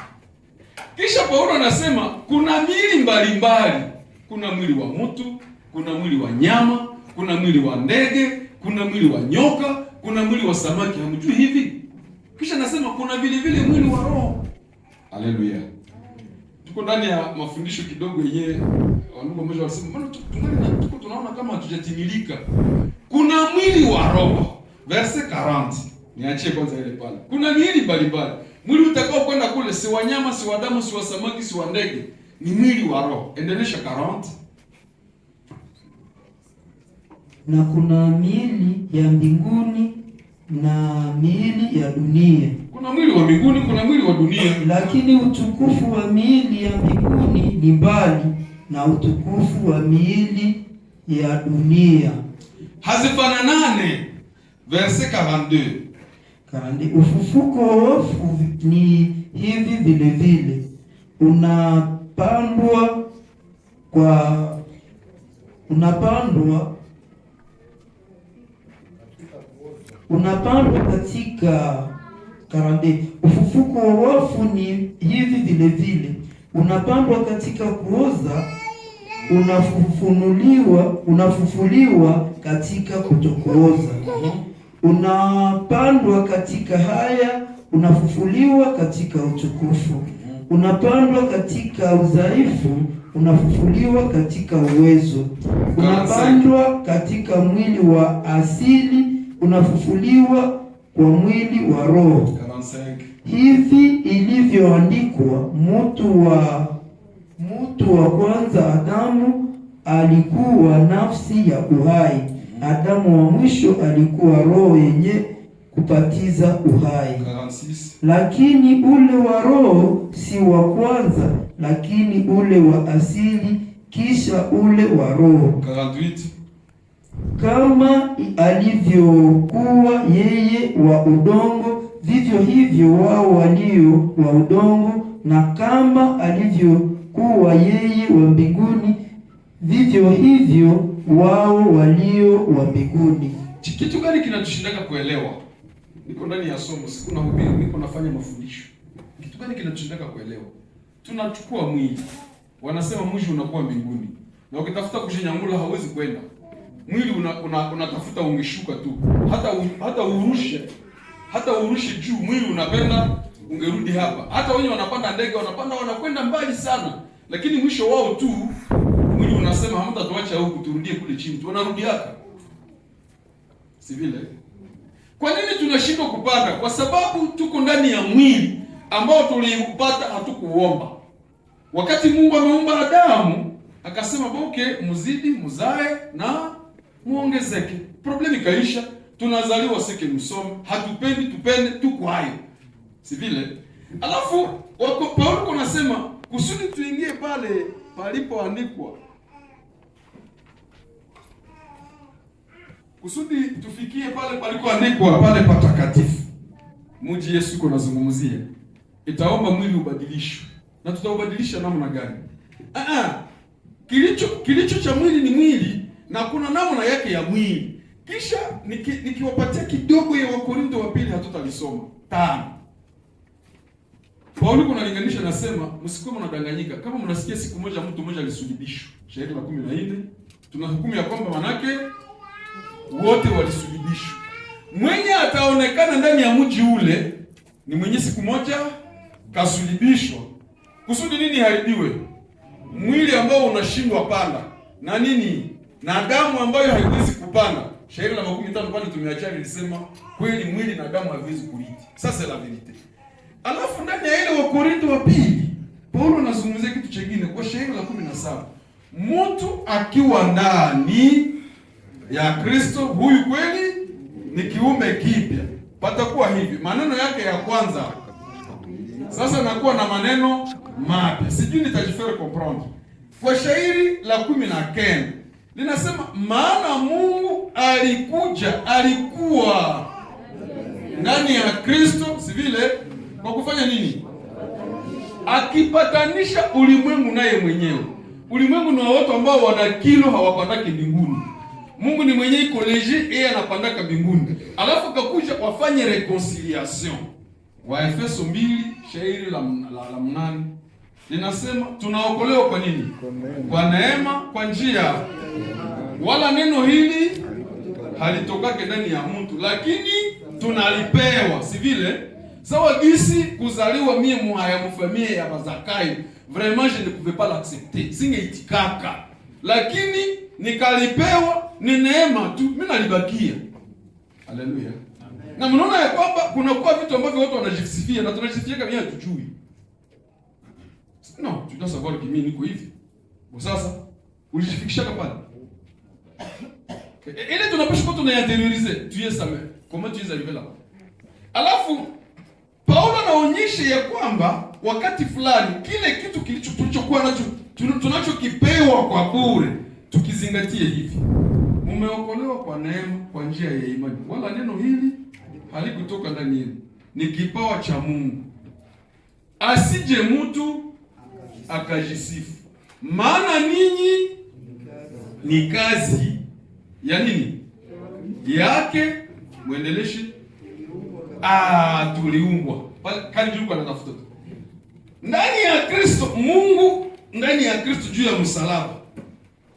Kisha Paulo anasema kuna miili mbalimbali. Kuna mwili wa mtu, kuna mwili wa nyama, kuna mwili wa ndege, kuna mwili wa nyoka, kuna mwili wa samaki. Hamjui hivi? Kisha anasema kuna vile vile mwili wa roho. Haleluya. Tuko ndani ya mafundisho kidogo yenyewe. Wandugu mmoja wasema mbona tuko tunaona kama hatujatimilika. Kuna mwili wa roho. Verse 40. Niachie kwanza ile pale. Kuna miili mbalimbali. Mwili utakao kwenda kule si wa nyama, si wa damu, si wa samaki, si wa ndege. Ni mwili wa roho. Endelesha 40. Na kuna miili ya mbinguni na miili ya dunia. Kuna mwili wa mbinguni, kuna mwili wa dunia. Lakini utukufu wa miili ya mbinguni ni mbali na utukufu wa miili ya dunia. Hazifananane. Verse 42. Kandi ufufuko wa wafu ni hivi vile vile, unapandwa katika karande. Ufufuko wa wafu ni hivi vile vile, unapandwa katika kuoza, unafufuliwa katika kutokuoza. Unapandwa katika haya, unafufuliwa katika utukufu. Unapandwa katika udhaifu, unafufuliwa katika uwezo. Unapandwa katika mwili wa asili, unafufuliwa kwa mwili wa roho. Hivi ilivyoandikwa, mtu wa kwanza Adamu alikuwa nafsi ya uhai. Adamu wa mwisho alikuwa roho yenye kupatiza uhai. Lakini ule wa roho si wa kwanza, lakini ule wa asili, kisha ule wa roho. Kama alivyokuwa yeye wa udongo, vivyo hivyo wao walio wa udongo, na kama alivyokuwa yeye wa mbinguni, vivyo hivyo wao walio wa mbinguni. Kitu gani kinatushindaka kuelewa? Niko ndani ya somo, siku nahubiri, niko nafanya mafundisho. Kitu gani kinatushindaka kuelewa? Tunachukua mwili. Wanasema mwili unakuwa mbinguni. Na ukitafuta kujinyangula hauwezi kwenda. Mwili unatafuta ungeshuka tu. Hata urushe juu, mwili unapenda ungerudi hapa. Hata wenye wanapanda ndege wanakwenda mbali sana. Lakini mwisho wao tu mwili unasema hamtatuacha huku, turudie kule chini. Tunarudi hapa. Si vile? Kwa nini tunashindwa kupanda? Kwa sababu tuko ndani ya mwili ambao tuliupata hatukuomba. Wakati Mungu ameumba Adamu, akasema okay, mzidi, muzae na muongezeke. Problemi kaisha, tunazaliwa sike msome, hatupendi, tupende, tuko hayo. Si vile? Alafu Paulo anasema kusudi tuingie pale palipoandikwa. Kusudi tufikie pale palikoandikwa, pale patakatifu. Mji Yesu yuko nazungumzia. Itaomba mwili ubadilishwe. Na tutaubadilisha namna gani? Kilicho cha mwili ni mwili na kuna namna yake ya mwili. Kisha nikiwapatia kidogo ya Wakorintho wa pili hatutalisoma. 5. Paulo kunalinganisha nasema msikuwe mnadanganyika. Kama mnasikia siku moja mtu mmoja alisulubishwa. Shairi la 14 tunahukumu ya kwamba manake wote walisulubishwa. Mwenye ataonekana ndani ya mji ule ni mwenye siku moja kasulubishwa. Kusudi nini haribiwe? Mwili ambao unashindwa panda. Na nini? Na damu ambayo haiwezi kupanda. Shairi la 15 pale tumeacha lilisema kweli mwili na damu haviwezi kurithi. Sasa la verite. Alafu ndani ya ile Wakorintho wa pili, Paulo anazungumzia kitu kingine kwa shairi la 17. Mtu akiwa ndani ya Kristo, huyu kweli ni kiumbe kipya. Patakuwa hivi. Maneno yake ya kwanza sasa nakuwa na maneno mapya. Sijui nitajifere comprendre. Kwa shairi la 19 linasema maana Mungu alikuwa ndani ya Kristo, si vile, kwa kufanya nini? Akipatanisha ulimwengu naye mwenyewe. Ulimwengu ni watu ambao wana kilo hawapandaki mbinguni. Mungu ni mwenye iko leger, yeye anapandaka mbinguni. Alafu kakuja wafanye reconciliation. Waefeso 2 shairi la 8 linasema tunaokolewa kwa nini? Kwa neema, kwa njia. Wala neno hili halitokake ndani ya mtu, lakini tunalipewa, si vile? Sawa gisi kuzaliwa mie muhaya mfamie ya Bazakayo. Vraiment je ne pouvais pas l'accepter. Singeitikaka. Lakini nikalipewa, ni neema tu, mimi nalibakia. Haleluya. Na mnaona ya kwamba kuna kwa vitu ambavyo watu wanajisifia na tunajisifia kama yeye tujui. No, tu dois savoir que mimi niko hivi. Kwa sasa ulijifikisha pale. Ile tunapaswa kuwa tunayateriorize, tu es ça même. Comment tu es arrivé là? Alafu Paulo anaonyesha ya kwamba wakati fulani kile kitu tulichokuwa nacho tunachokipewa kwa bure tukizingatie hivi. Mumeokolewa kwa neema kwa njia ya imani. Wala neno hili halikutoka ndani yenu, ni kipawa cha Mungu, asije mtu akajisifu. Maana ninyi ni kazi ya nini? Yake. Muendeleshe. Tuliumbwa pale kanjuka na tafuta ndani ya Kristo. Mungu ndani ya Kristo juu ya msalaba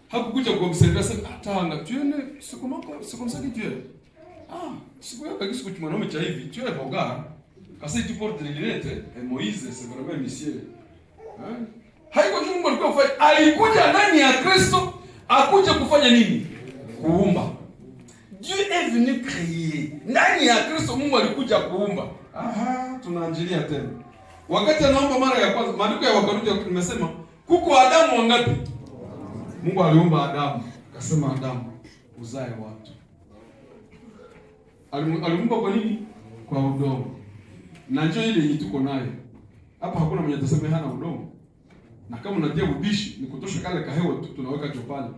hakukuja kuobserve sasa atanga tuende siku msaki tuende siku yako kisiku tu mwanaume cha hivi tu est boga kasi tu porte les lunettes et Moïse c'est vraiment monsieur haiko tu Mungu alikuwa kufanya, alikuja ndani ya Kristo akuja kufanya nini? Kuumba. Dieu est venu créer. Ndani ya Kristo Mungu alikuja kuumba. Tunaanjilia tena. Wakati anaomba mara ya kwanza, maandiko ya Wakorintho nimesema, kuko Adamu wangapi? Mungu aliumba Adamu, akasema Adamu, uzae watu. Aliumba kwa nini? Kwa udongo. Na njoo ile yenye tuko nayo. Hapa hakuna mwenye atasema hana udongo. Na kama unatia ubishi, ni kutosha kale kahewa tu tunaweka chopani.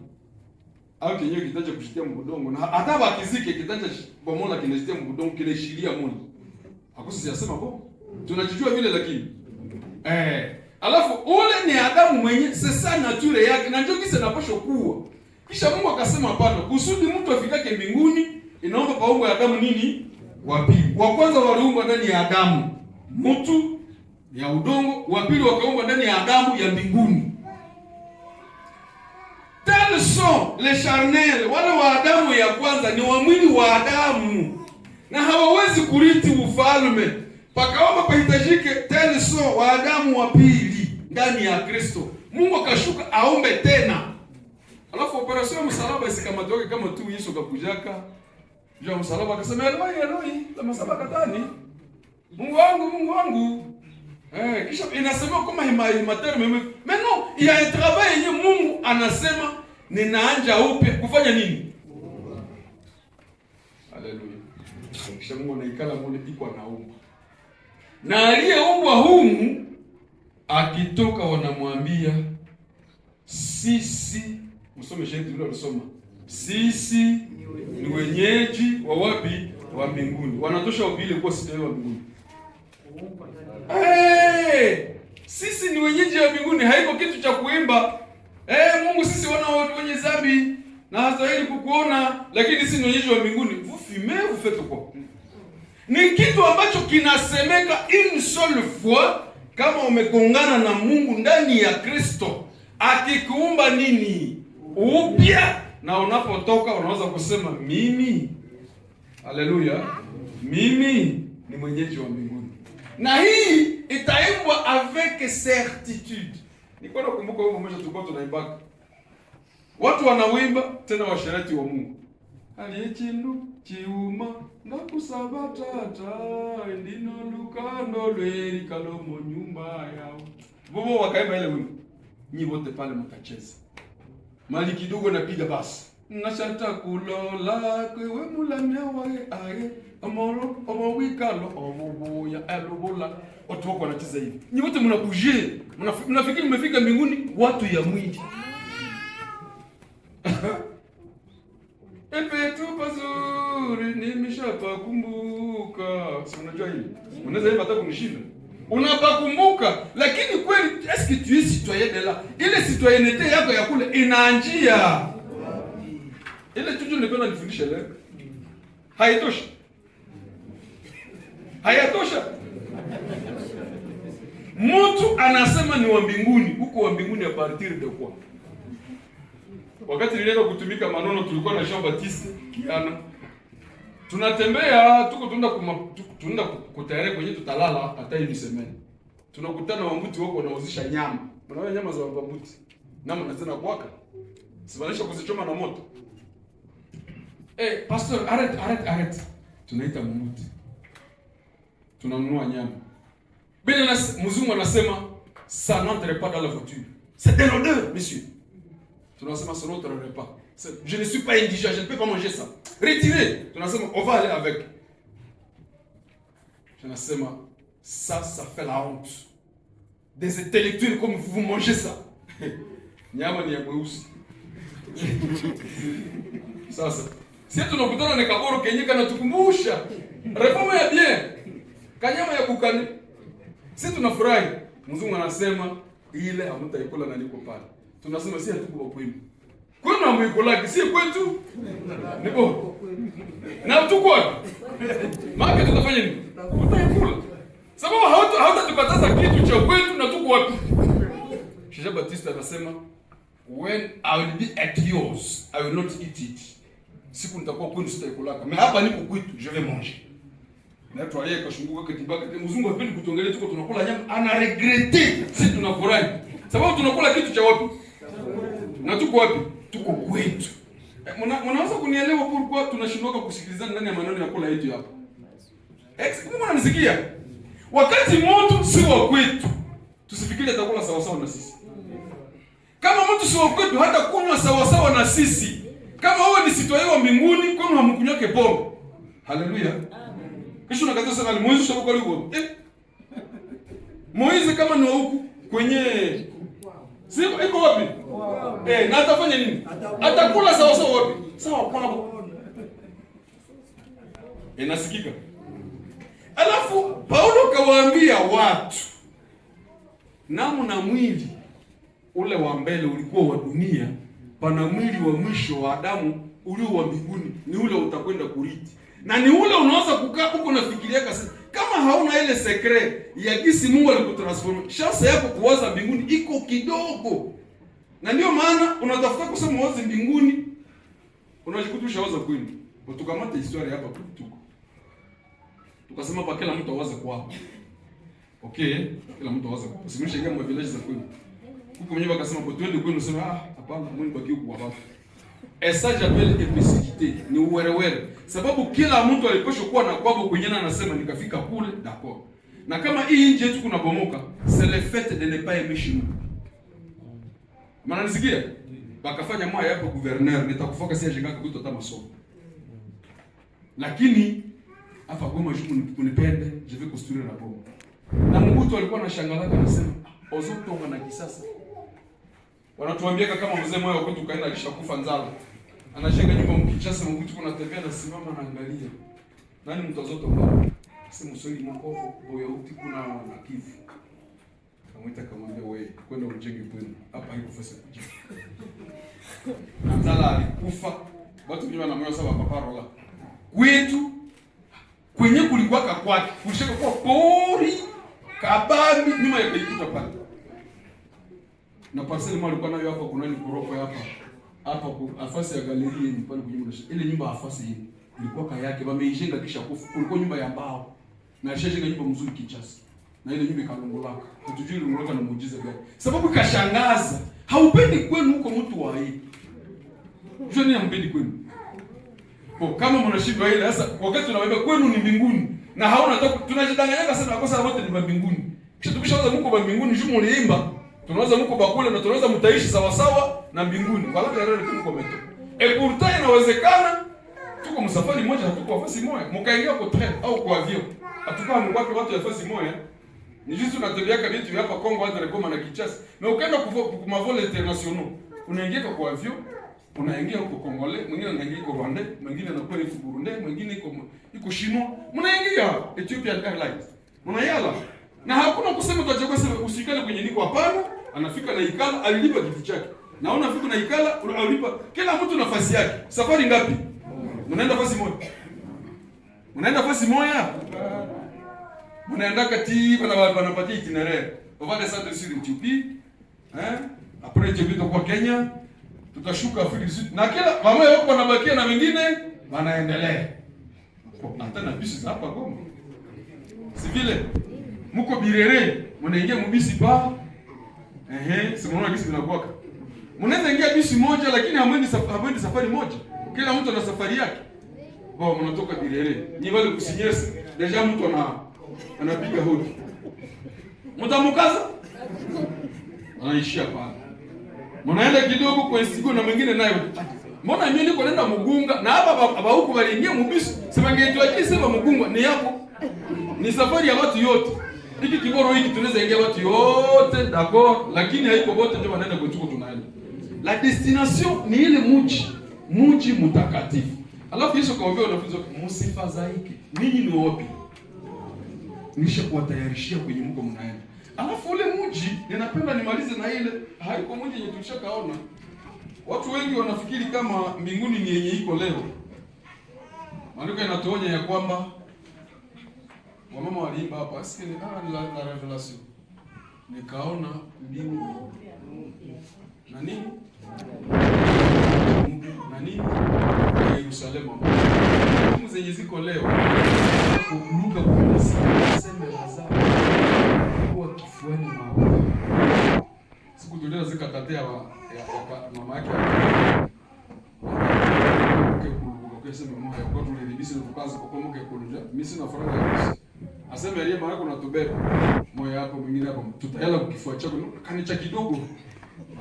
Au kenyewe kitacha kushitia mbudongo. Na hata bakizike kitacha bomola kinashitia mbudongo kile shilia muni. Hakusi siyasema bo. Tunajijua vile lakini. Alafu ule ni Adamu mwenye sasa nature yake na njoo kisa napasho kuwa. Kisha Mungu akasema hapana, kusudi mtu afikake mbinguni inaomba paumbo ya Adamu nini? Wa pili. Wa kwanza waliumbwa ndani ya Adamu mtu ya udongo, wa pili wakaumbwa ndani ya Adamu ya mbinguni. Tels sont les charnels, wale wa Adamu ya kwanza ni wa mwili wa Adamu na hawawezi kurithi ufalme. Pakaomba pahitajike tels sont wa Adamu wa pili ndani ya Kristo. Mungu akashuka aombe tena. Alafu operasyon ya msalaba isikamatoke kama tu Yesu kakujaka. Jua msalaba akasema Eloi, lama sabakthani. Mungu wangu. Kisha inasema kama himatere meme. Mais non, il y a un travail yenye Mungu anasema ninaanja upya kufanya nini? Haleluya. Kisha Mungu anaikala mule iko anaumba. Na aliyeumbwa humu akitoka wanamwambia sisi, msome shahidi vile alisoma. Sisi ni wenyeji wa wapi? Wa mbinguni. Wanatosha ubile kwa sisi wa mbinguni. Sisi ni wenyeji wa mbinguni, haiko kitu cha kuimba. Mungu sisi wana wenye dhambi na hastahili kukuona, lakini sisi ni wenyeji wa mbinguni. Vous fumez, vous faites quoi? Ni kitu ambacho kinasemeka une seule fois kama umegongana na Mungu ndani ya Kristo. Akikuumba nini? Upya, na unapotoka unaweza kusema mimi, haleluya, mimi ni mwenyeji wa mbinguni. Na hii itaimbwa avec certitude. Niko nakumbuka huko mmoja tulikuwa tunaimbaka. Watu wanawimba tena washerati wa Mungu. Aliyechindu chiuma ndakusaba tata ndino lukando lweri kalomo nyumba yao. Bobo wakaimba ile wimbo. Nyi wote pale mtacheza. Mali kidogo napiga basi. Nashata kulola kwewe mulamya wae ae amoro omowikalo omoboya elobola. Watu wako wanacheza hivi. Nyi wote mnakuje. Mnafikiri mmefika mbinguni watu ya mwindi. Epetu pazuri nimeshapa kumbuka. Si unajua hili? Unaweza hivi hata kunishinda. Unapakumbuka, lakini kweli est-ce que tu es citoyen de là? Ile citoyenneté yako ya kule inaanjia. Ile tuju nilikuwa nifundisha leo. Haitosha. Hayatosha. Mtu anasema ni wa mbinguni, huko wa mbinguni a partir de quoi? Wakati nilienda kutumika Manono tulikuwa na Jean Baptiste Kiana. Tunatembea tunaenda kutayari kwenye tutalala hata hii semeni. Tunakutana wambuti wako wanauzisha nyama. Unaona nyama za wambuti. Nyama nazina kwaka. Sibanisha kuzichoma na moto. Pastor, arrête. Tunaita mbuti. Tunanunua nyama. Bila mzungu anasema ça n'entre pas dans la voiture. C'est de l'odeur, monsieur. Tunasema ça n'entre pas. Je ne suis pas indigent, je ne peux pas manger ça. Retirez. Tunasema on va aller avec. Tunasema ça fait la honte. Des intellectuels comme vous mangez ça. Nyama ni ya mweusi. Sasa sisi tunakutana na kaboro kenye kana tukumbusha Reforme ya bien. Kanyama ya kukani. Sisi tunafurahi. Mzungu anasema ile hamtaikula na niko pale. Tunasema si hatuko kwenu. Kwenu hamwikulaki, si kwetu. Nipo. Na tuko wapi? Maana tutafanya nini? Tutaikula. Sababu hautakataza kitu cha kwetu na tuko wapi? Jean Baptiste anasema when I will be at yours, I will not eat it. Siku nitakuwa kwenu sitaikulaka. Mais hapa niko kwetu, je vais manger. Na tu aliye kashunguka kitibaka, mzungu hapendi kutongelea tuko tunakula nyama, ana regretter. Sisi tunafurahi. Sababu tunakula kitu cha wapi? Na tuko wapi? Tuko kwetu. Mnaweza kunielewa pourquoi tunashindwa kusikilizana ndani ya maneno ya kula yetu hapa? Kama mnanisikia? Wakati mtu si wa kwetu, tusifikiri atakula sawa sawa na sisi. Kama mtu si wa kwetu hata kunywa sawa sawa na sisi. Kama wewe ni sitoyewa wa mbinguni, kwani hamkunyoke pombe? Haleluya. Kisha unakaza sana Moizi shabuka liko. Moizi kama ni huku kwenye siko iko wapi? Na atafanya nini? Atakula sawa sawa wapi? Sawa kwa. Inasikika. Alafu Paulo kawaambia watu, namu na mwili ule wa mbele ulikuwa wa dunia, pana mwili wa mwisho wa Adamu ulio wa mbinguni, ni ule utakwenda kurithi. Na ni ule unaweza kukaa huko na fikiria kama hauna ile secret ya gisi Mungu alikutransform. Chance yako kuwaza mbinguni iko kidogo. Na ndio maana unatafuta kusema wazi mbinguni, unajikutusha waza kwenu. Tukamata historia hapa tuko. Tukasema pa kila mtu awaze kwao. Okay, kila mtu awaze kwao. Usimlishe kama village za kwenu. Huko mwenyewe akasema kwa twende kwenu, sema hapana, Mungu baki huko hapa. Esa j'appelle épicité, ni uwerewere. Sababu kila mtu alipaswa kuwa na kwabo kwenye anasema nikafika kule, d'accord. Na kama hii nje yetu kuna bomoka, c'est le fait de ne pas aimer chez nous. Maana nisikia? Bakafanya moyo hapo gouverneur, nitakufoka si ajengaka kuto hata masomo. Lakini hapa kwa mjumbe kunipende, je vais construire la bombe. Na Mungu alikuwa anashangaa anasema, ozotonga na kisasa. Wanatuambia kama mzee moyo kwetu kaenda akishakufa njala. Anashenga nyumba mkichasa Mungu kuna tembea na simama na angalia. Nani mtazotonga? Sema usoni mkopo boya uti kuna na kifu. Kamwita kamwambia wewe kwenda ujenge kwenu. Hapa haiko fasi kujenga. Na njala alikufa. Watu wengi wanamoyo sawa paparola. Kwetu kwenye kulikuwa kwake kulishaka kwa pori kabambi nyuma ya kuikuta pale. Na parcelle mali kwa nayo hapa kuna ni koroko hapa afasi ya galerie ni pale kwenye ile nyumba afasi hii ilikuwa kaya yake wameijenga kisha kufu. Kulikuwa nyumba ya mbao na alishajenga nyumba mzuri kichasi na ile nyumba ikalongolaka. Hatujui longolaka na muujiza gani sababu kashangaza. Haupendi kwenu huko mtu wa hii joni hampendi kwenu. Kama mnashindwa ile sasa wakati tunawaambia kwenu ni mbinguni na hauna hata tunajidanganya sana kosa wote ni mbinguni. Kisha tukishaanza mko mbinguni jumu uliimba tunaweza mko bakule na tunaweza mtaishi sawa sawa na mbinguni. Kwa sababu leo tuko meto. Pourtant inawezekana tuko msafari moja hatuko nafasi moja. Mkaingia kwa train au kwa avion. Hatukaa mkwake watu ya nafasi moja. Ni juste tunatembea kama vitu hapa Kongo hata rekoma na Kinshasa. Na ukaenda kwa mavole international. Unaingia kwa avion, unaingia huko Kongole, mwingine anaingia kwa Rwanda, mwingine anakuwa iko Burundi, mwingine iko Chinois. Mnaingia Ethiopian Airlines. Mnayala. Na hakuna kusema tutachagua sema usikale kwenye niko hapana, anafika na ikala alilipa kiti chake. Naona fika na ikala alipa kila mtu nafasi yake. Safari ngapi? Mnaenda nafasi moja. Mnaenda nafasi moja? Mnaenda kati wanapatia itinéraire. On va descendre sur Ethiopie. Après Ethiopie tutakuwa Kenya. Tutashuka Afrika du Sud. Na kila mama yao wanabakia na wengine wanaendelea. Hata na bisi hapa Goma. Si vile mko Birere, mnaingia mbisi pa. Si mnaona bisi vinakuwa. Mnaweza ingia bisi moja lakini hamwendi safari moja. Kila mtu ana safari yake. Bon, mnatoka Birere. Ni wale kusinyesa. Deja mtu anapiga hodi. Mtamukaza? Anaishia pale. Mnaenda kidogo kwa Isigo na mwingine nayo. Mbona mimi niko naenda Mugunga na hapa huko waliingia mbisi. Sema ngeitwaje sema Mugunga ni hapo. Ni safari ya watu yote. Hiki kiboro hiki tunaweza ingia watu yote, d'accord, lakini haiko wote ndio wanaenda kwetu tunaenda. La destination ni ile mji mtakatifu. Alafu Yesu kawaambia wanafunzi wake msifadhaike. ninyi ni wapi? Nisha kuwatayarishia kwenye mko mnaenda. Alafu ule mji, ninapenda nimalize na ile, haiko mji yenye tulishakaona. Watu wengi wanafikiri kama mbinguni ni yenye iko leo. Maandiko yanatuonya ya kwamba wamama waliimba hapa, sikini la revelation. Nikaona mbingu na nini? Na nini? Yerusalemu. Mbingu zenye ziko leo. Luka 16 sema Lazaro kwa kifuani mwa. Siku tulio zikatatea mama yake. Sema mama kwa tuliribisi tukaanza kukomoka kulunja. Mimi sina faranga ya kusi. Asema yeye mara kuna tubeba. Moyo hapo mwingine hapo tutayala kifua chako kanicha kidogo.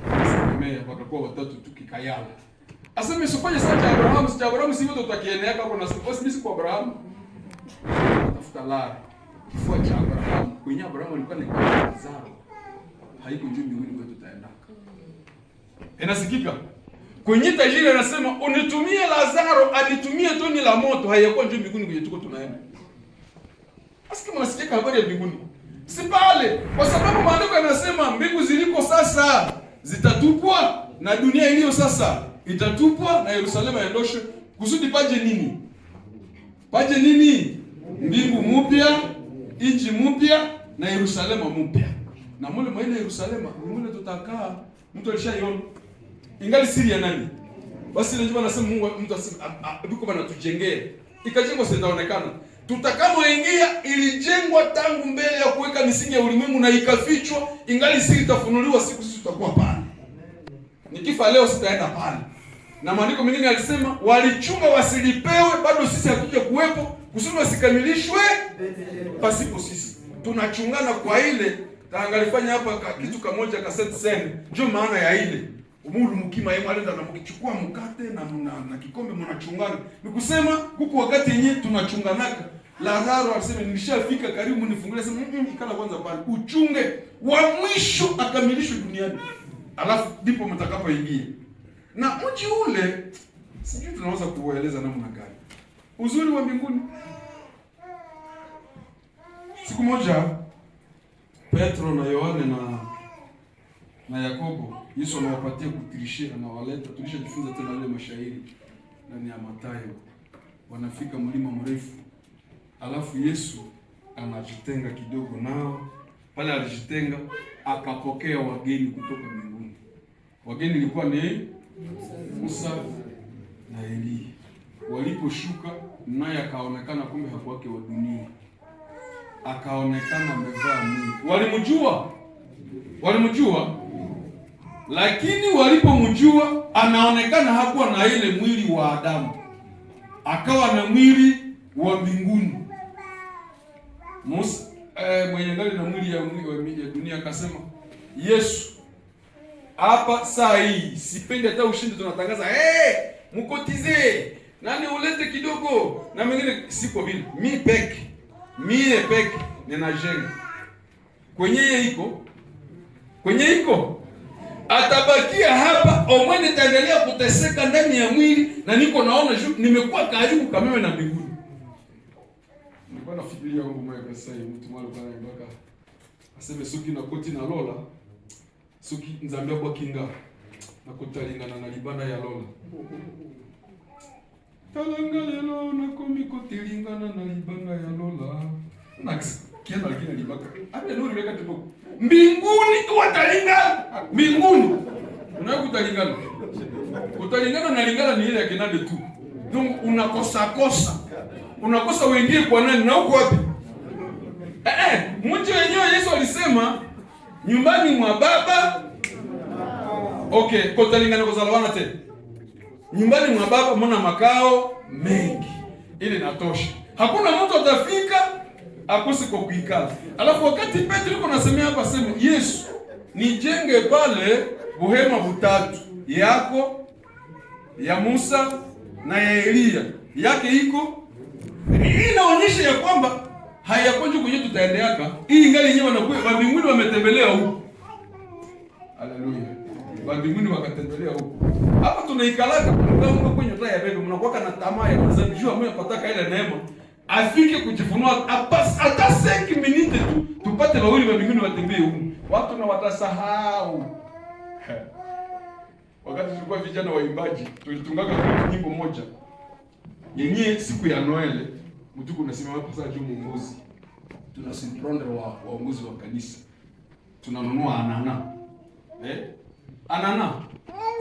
Semea wakakuwa watatu tukikayala. Asema usifanye sasa cha Abraham, si Abraham si wote utakienea hapo na sisi mimi kwa Abraham. Tafuta la kifua cha Abraham. Kwenye Abraham alikuwa ni Lazaro. Haiko njoo mbinguni kwetu tutaenda. Inasikika? Kwenye tajiri anasema unitumie Lazaro, anitumie toni la moto, hayakuwa njoo mbinguni kwenye tuko tunaenda. Asikia mnasikia habari ya mbinguni. Si pale, kwa sababu maandiko yanasema mbingu ziliko sasa zitatupwa na dunia iliyo sasa itatupwa na Yerusalemu yaondoshwe. Kusudi paje nini? Paje nini? Mbingu mpya, nchi mpya na Yerusalemu mpya. Na mule mwa ile Yerusalemu, mule tutakaa, mtu alishaiona. Ingali siri ya nani? Basi ile njoo anasema Mungu mtu asema biko bana tujengee. Ikajengwa sitaonekana. Tutakamoingia ilijengwa tangu mbele ya kuweka misingi ya ulimwengu na ikafichwa, ingali siri itafunuliwa siku sisi tutakuwa pale. Nikifa leo sitaenda pale. Na maandiko mengine alisema walichunga wasilipewe, bado sisi hatuja kuwepo, kusudi wasikamilishwe pasipo sisi. Tunachungana kwa ile taangalifanya hapa kitu kamoja kaseti sene. Ndio maana ya ile. Umungu mkima yeye alenda na mkichukua mkate na kikombe mnachungana. Ni kusema huko wakati yenyewe tunachunganaka. Lazaro alisema nilishafika karibu nifungulie sema ikala kwanza pale. Uchunge wa mwisho akamilishwe duniani. Alafu ndipo mtakapoingia. Na mji ule sijui tunaweza kueleza namna gani. Uzuri wa mbinguni. Siku moja Petro na Yohane na Yakobo Yesu anawapatia kutirishia na waleta tulishajifunza tena ile mashairi ndani ya Mathayo. Wanafika mlima mrefu. Alafu Yesu anajitenga kidogo nao. Pale alijitenga akapokea wageni kutoka mbinguni. Wageni ilikuwa ni Musa na Elia. Waliposhuka naye akaonekana kumbe hakuwake wa dunia. Akaonekana amevaa mwili. Walimjua. Lakini walipomjua anaonekana hakuwa na ile mwili wa Adamu. Akawa na mwili wa mbinguni. Musa mwenye ngali na mwili ya dunia akasema, Yesu hapa saa hii sipendi hata ushindi tunatangaza mkotize nani ulete kidogo na mengine siko vile mie peke ninajenga kwenye iko atabakia hapa omwene taendelea kuteseka ndani ya mwili na niko naona nimekuwa karibu kama na mbinguni. Nilikuwa nafikiria mambo moja kwa sasa mtu mmoja kwa mpaka aseme suki na koti na lola suki nzambia kwa kinga na kutalingana na libanda ya lola talanga lelo na komiko tilingana na libanda ya lola nax kienda lakini libaka hata ndio nimeka tupo mbinguni watalingana mbinguni unaweza kutalingana na lingana ni ile ya kinade tu donc unakosa wengine kwa nani na uko wapi mtu wenyewe Yesu alisema nyumbani mwa baba kutalingana kuzalawana tena nyumbani mwa baba mna makao mengi ili natosha hakuna mtu atafika akose kwa kuikala. Alafu wakati Petro yuko nasemea hapa sema Yesu nijenge pale buhema butatu yako ya Musa na ya Elia yake iko hii inaonyesha ya kwamba hayakonje kwenye tutaendeaka hii ngali yenyewe wanakuwa wa mbinguni wametembelea huko. Haleluya. Wa mbinguni wakatembelea huko. Hapa tunaikalaka kama kwenye taa ya bebe mnakuwa na tamaa ya kuzamjua mwe pataka ile neema afike kujifunua hata 5 minutes tu, tupate wawili wa mbinguni watembee huko. Watu na watasahau. Wakati tulikuwa vijana waimbaji, tulitungaga nyimbo moja yenye siku ya Noel, mtuku unasema hapa sasa juu mwongozi. Tunasimpronde waongozi wa kanisa. Tunanunua anana. Anana.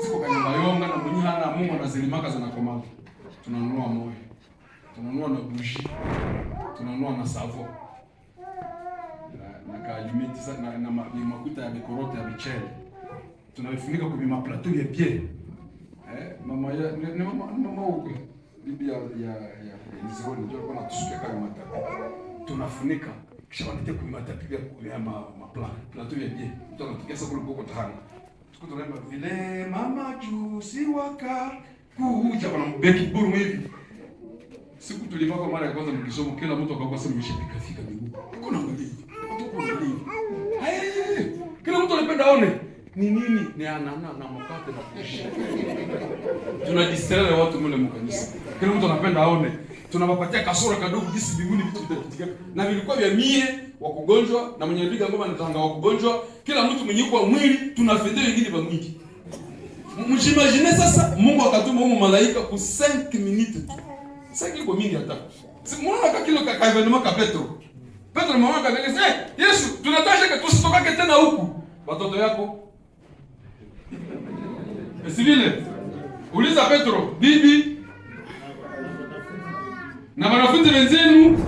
Ziko kwenye mayonga na mwenye hana Mungu anazilimaka zinakomana. Tunanunua moyo. Tunanunua na bushi. Tunanunua na savo. Na kaalimeti sana na makuta ya mikorote ya michele. Tunavifunika kwa maplateau ya bien. Mama ya ni mama huko. Bibi ya Nizigoni ndio alikuwa anatusukia kama matapi. Tunafunika kisha wanataka kumatapi ya plateau ya bien. Mtu anapiga sababu huko tahani. Tuko tunaimba vile mama juu si waka kuja kwa mbeki buru hivi. Siku tulivaa kwa mara ya kwanza mkisomo, kila mtu akakuwa sema nimeshapika fika miguu. Uko na mbali. Uko na mbali. Kila mtu anapenda aone ni nini ni anana na mkate na kushi. Tunadistrele watu mule mkanisa. Kila mtu anapenda aone. Tunawapatia kasoro kadogo jinsi mbinguni vitu vitapitika. Na vilikuwa vya mie wa kugonjwa na mwenye piga ngoma nitanga wa kugonjwa. Kila mtu mwenye kwa mwili tunafendea wengine kwa mwili. Mjimagine sasa Mungu akatuma huko malaika kwa 5 minutes tu. Sasa kiko mingi hata. Si muona kaka kilo kaka evenement ka Petro. Petro mama akasema, Yesu, tunataka tusitokake tena huku. Watoto yako Sivile, uliza Petro, bibi na wanafunzi wenzenu,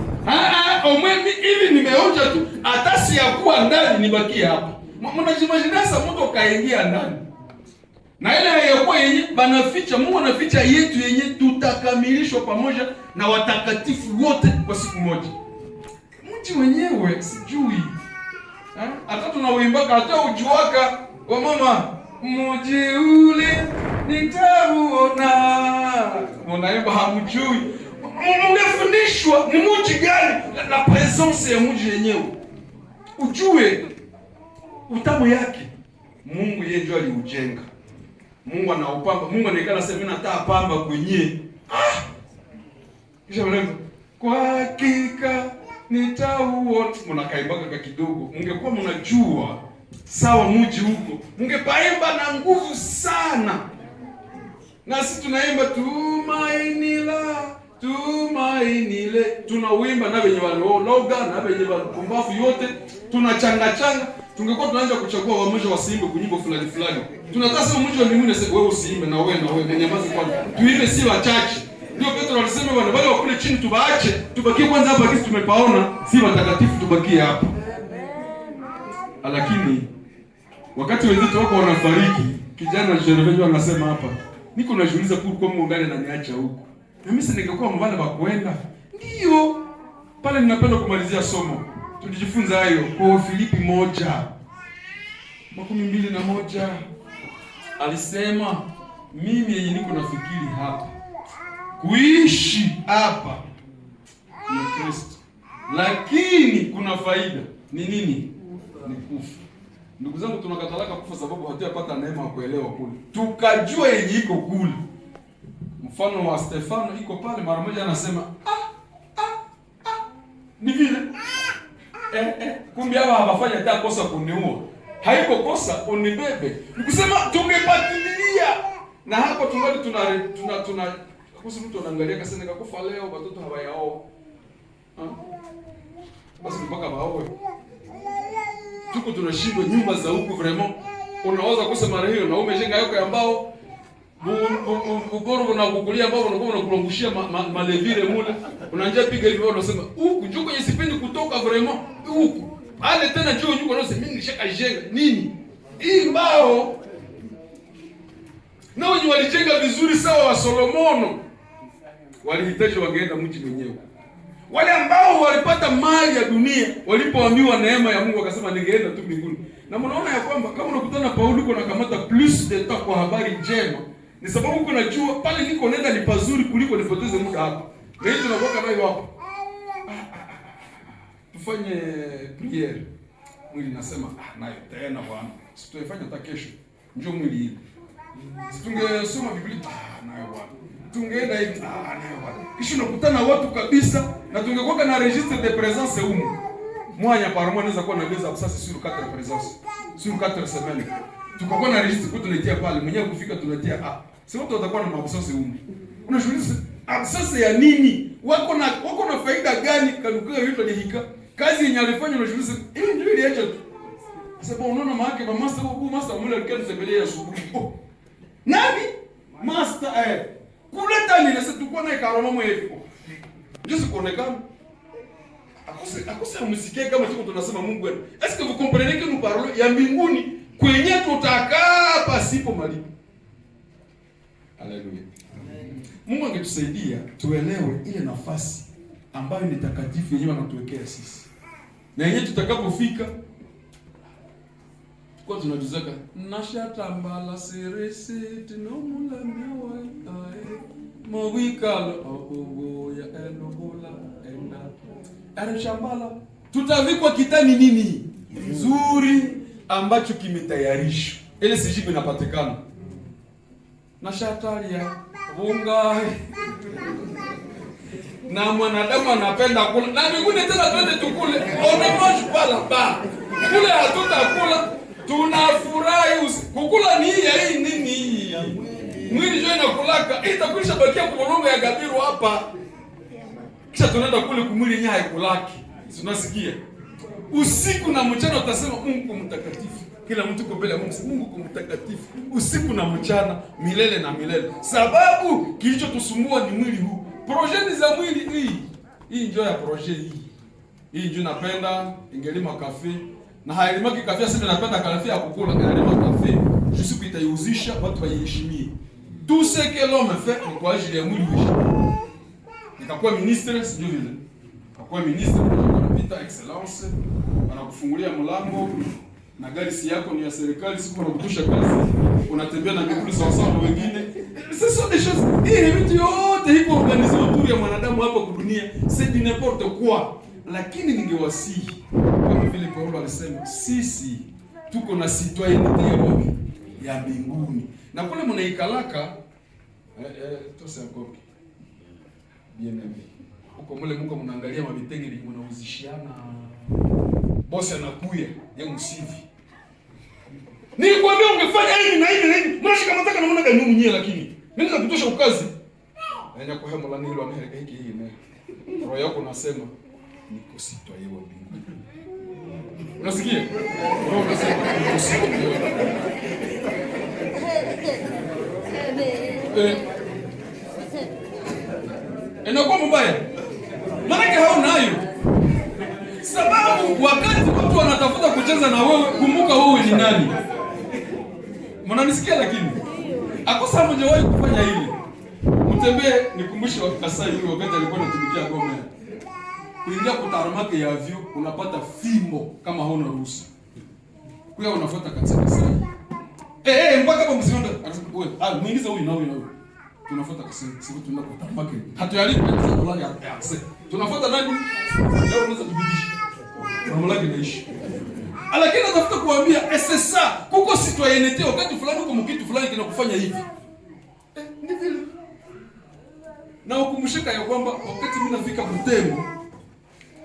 omwemi hivi nimeonja tu, hata si ya kuwa ndani nibakie hapa. Mnajimagine sasa mtu kaingia ndani. Na ile hayakuwa yenye banaficha, Mungu anaficha yetu yenye tutakamilishwa pamoja na watakatifu wote kwa siku moja. Mji wenyewe sijui. Hata tunauimbaka hata ujuaka wa mama mji ule nitauona. Unaimba hamjui. Ungefundishwa ni mji gani na presence ya mji yenyewe. Ujue utamu yake. Mungu yeye ndiye aliujenga. Mungu anaupamba. Mungu anaikana sema mimi nataka pamba kwenye. Kisha mnaimba kwa hakika nitauona. Mnakaimbaka kidogo. Mngekuwa mnajua sawa mji huko, mungepaimba na nguvu sana. Na sisi tunaimba tumainile, tunauimba na wenye waloga na wenye wapumbavu yote, tunachanga. Tungekuwa tunaanza kuchagua wamoja wasiimbe kunyimbo fulani. Tunataka sema mji wa mbinguni sasa wewe usiimbe na wewe nyamaza kwanza. Tuimbe si wachache. Ndio Petro alisema bwana wale wakule chini tubaache, tubakie kwanza hapa kisi tumepaona, si watakatifu tubakie hapa. Lakini wakati wenzetu wako wanafariki, kijana Sherevejo anasema hapa, niko najiuliza kwa Mungu gani ananiacha huko. Na mimi ningekuwa mbana ba kwenda. Ndio. Pale ninapenda kumalizia somo. Tulijifunza hayo kwa Filipi 1:21. Alisema mimi yenye niko nafikiri hapa, kuishi hapa ni Kristo. Lakini kuna faida. Ni nini? Ni kufa. Ndugu zangu, tunakatalaka kufa sababu hatuyapata neema ya kuelewa kule. Tukajua yenye iko kule. Mfano wa Stefano iko pale, mara moja anasema ni vile kumbe hawa hawafanya hata kosa kuniua. Haiko kosa unibebe. Nikusema tungepatilia. Na hapo tungali tuna kuhusu mtu anaangalia kasema nikakufa leo watoto hawayaoa. Basi mpaka baoe. Tuko tunashindwa nyumba za huku vraiment. Unaweza kusema hiyo na umejenga yako ambao ugoro na kukulia ambao unakuwa unakulungushia malevire mule. Unaanza piga hivi unasema huku njoo kwenye sipendi kutoka vraiment huku. Ale tena njoo nyuko unasema mimi nishaka jenga nini? Hii mbao. Na wenye walijenga vizuri sawa wa Solomono walihitaji wangeenda mji mwenyewe. Wale ambao walipata mali ya dunia walipoambiwa neema ya Mungu wakasema ningeenda tu mbinguni. Na mnaona ya kwamba kama unakutana na Paulo uko nakamata plus de temps kwa habari njema, ni sababu uko najua pale niko nenda ni pazuri kuliko nipoteze muda hapa. Na hiyo tunaboka nayo hapo. Tufanye priere. Mwili nasema nayo tena bwana. Situifanye hata kesho. Njoo mwili hivi. Situngesoma Biblia nayo bwana. Tungeenda hivi nayo bwana. Kisha unakutana watu kabisa Na tungekuwa na registre de présence humu. Mwanya par mois anaweza kuwa na deux absences sur 4 présences. Sur 4 semaines. Tukakuwa na registre kwa tunatia pale, mwenyewe kufika tunatia sio watu watakuwa na absence humu. Unajiuliza absence ya nini? Wako na faida gani kanukia hiyo ni hika? Kazi yenye alifanya unajiuliza, hiyo ndio iliacha. Sasa unaona maana kwa master mule alikuwa anatembelea asubuhi. Nani? Master kuleta nini sasa tulikuwa na karoma mwetu. Ndio sikuonekana. Akose msikie kama tuko tunasema Mungu wetu. Est-ce que vous comprenez que nous parlons ya mbinguni kwenye tutakaa pasipo malipo. Haleluya. Mungu angetusaidia tuelewe ile nafasi ambayo ni takatifu yenyewe anatuwekea sisi. Na yenyewe tutakapofika kwa tunajuzaka nashatambala serese tinomula mewa mawikala obo ya enobola enda arishambala tutavikwa kitani nini nzuri ambacho kimetayarishwa ile sijibu inapatikana nashatalia bunga na mwanadamu anapenda kula na mbinguni tena twende tukule onemosh pala ba kule hatutakula tunafurahi kukula ni hii nini mwili jo inakulaka itakwisha bakia kulongo ya gabiru hapa kisha tunaenda kule kumwili nyaye kulaki tunasikia usiku na mchana utasema Mungu mtakatifu kila mtu kwa mbele ya Mungu mtakatifu usiku na mchana milele na milele sababu kilichotusumbua ni mwili huu projeni za mwili hii njoo ya projet hii njoo napenda ingelima kafe na hailimaki kafe sasa napenda kafe ya kukula ingelima kafe usiku itaiuzisha watu waiheshimie tout ce que l'homme fait en quoi je mwili huu nikakuwa ministre sio vile nikakuwa ministre unapita excellence wanakufungulia mlango na gari si yako ni ya serikali siku unakutusha kazi unatembea na miguu sawa sawa na wengine sasa des choses hii vitu yote hiko organisme pour ya mwanadamu hapa kwa dunia c'est du n'importe quoi lakini ningewasihi kama vile Paulo alisema sisi tuko na citoyenneté ya mbinguni na kule mnaikalaka tose encore bien aimé huko mule Mungu mnaangalia mabitenge mnauzishiana bosi anakuya yeye msivi nilikwambia ungefanya hivi na hivi na hivi mnashika mataka na mwana gani mwenyewe lakini mimi nakutosha ukazi nanya kwa hemo la nilo Amerika hiki na roho yako nasema niko citoyen wa mbinguni unasikia roho unasema niko citoyen inakuwa mbaya maana hao nayo sababu wakati watu wanatafuta kucheza na wewe kumbuka wewe ni nani mnanisikia lakini akosa mmojawahi kufanya hili mtembee nikumbushe Kasai yule wakati alikuwa anatumikia Goma kuingia kutarumake ya avyo unapata fimbo kama hauna ruhusa kuya unafuata katika Kasai mpaka kama msionda wewe muingiza huyu na huyu na huyu tunafuata Kasai sisi tunaenda kutarumake hatuyalipa pesa $1 ya Kasai tunafuata nani leo unaweza kubidisha mamlaka inaishi lakini natafuta kuambia sasa kuko citoyenneté wakati fulani uko mkitu fulani kinakufanya hivi ni vile na ukumshika ya kwamba wakati mimi nafika Butembo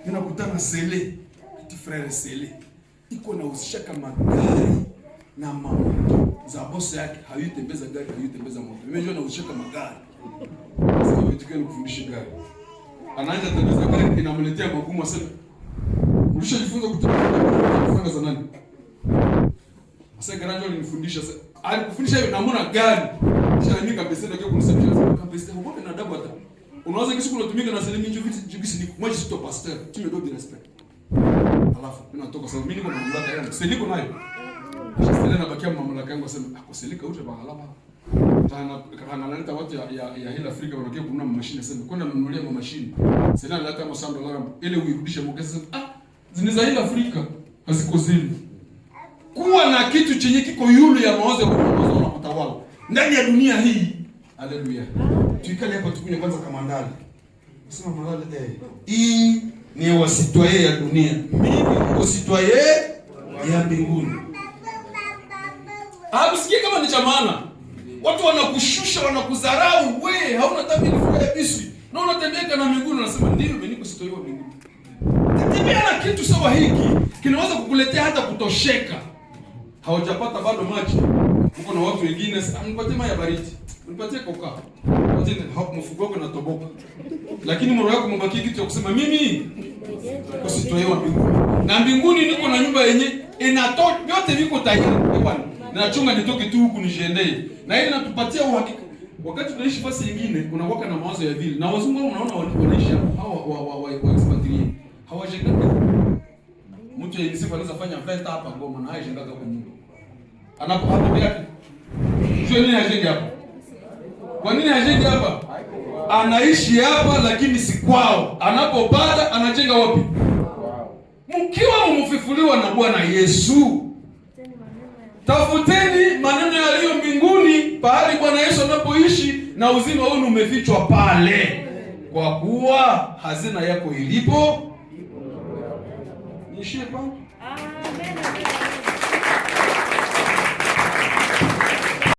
ninakutana Sele petit frère Sele iko na usishaka magari na mamoto za boss yake hayutembeza gari hayutembeza moto mimi njoo na usishaka magari sasa vitukio ni kufundisha gari anaanza tembeza gari inamletea magumu asema ulishajifunza kutembea za nani sasa garanjo alinifundisha sasa alikufundisha hiyo namna gani kisha mimi kabisa ndio kunisaidia kabisa mbona na adabu hata unaweza kisiku unatumika na selemi jibisi ni moi je suis ton pasteur tu me donnes du respect alafu mimi natoka sababu mimi niko na mamlaka yangu seliko nayo sasa na bakia mamlaka yangu asema akoselika uje bahalaba kana naleta watu ya hila Afrika wanakia kununua mashine sema kwenda mnunulia mashine sasa naleta $100 ile uirudishe mkesa ziniza hila Afrika haziko zile kuwa na kitu chenye kiko yule ya mawazo na kutawala ndani ya dunia hii. Haleluya. Tuikale hapa tukunywe kwanza kama ndani. Sema malale hii ni wa citoyen ya dunia. Mimi niko citoyen ya mbinguni. Usikie kama ni cha maana. Watu wanakushusha, wanakudharau, wewe hauna tabia ya bisi. Na unatembea na miguu unasema ndio mimi kusitoiwa mbinguni. Tembea na kitu sawa hiki kinaweza kukuletea hata kutosheka. Hawajapata bado maji. Uko na watu wengine, nipatie maji ya baridi. Nipatie koka. Wote hapo mfuko wako unatoboka. Lakini moyo wako mbaki kitu cha kusema mimi kusitoiwa mbinguni. Na mbinguni niko na nyumba yenye inatoa vyote viko tayari. Bwana, ninachunga nitoke tu huku nijiendee. Na ili natupatia uhakika. Wakati tunaishi fasi nyingine unakuwa na mawazo ya vile. Na wazungu unaona wanaishi hawa wa expatriate. Hawajengaka. Mtu yeye anaweza fanya venta hapa Goma na hajengaka kwa Mungu. Anapo hapo yake. Sio nini hajenge hapa? Kwa nini hajenge hapa? Anaishi hapa lakini si kwao. Anapopata anajenga wapi? Mkiwa mmefufuliwa na Bwana Yesu. Tafuteni maneno yaliyo mbinguni, pahali Bwana Yesu anapoishi na uzima wenu umefichwa pale. Kwa kuwa hazina yako ilipo. Niishie pa? Amen.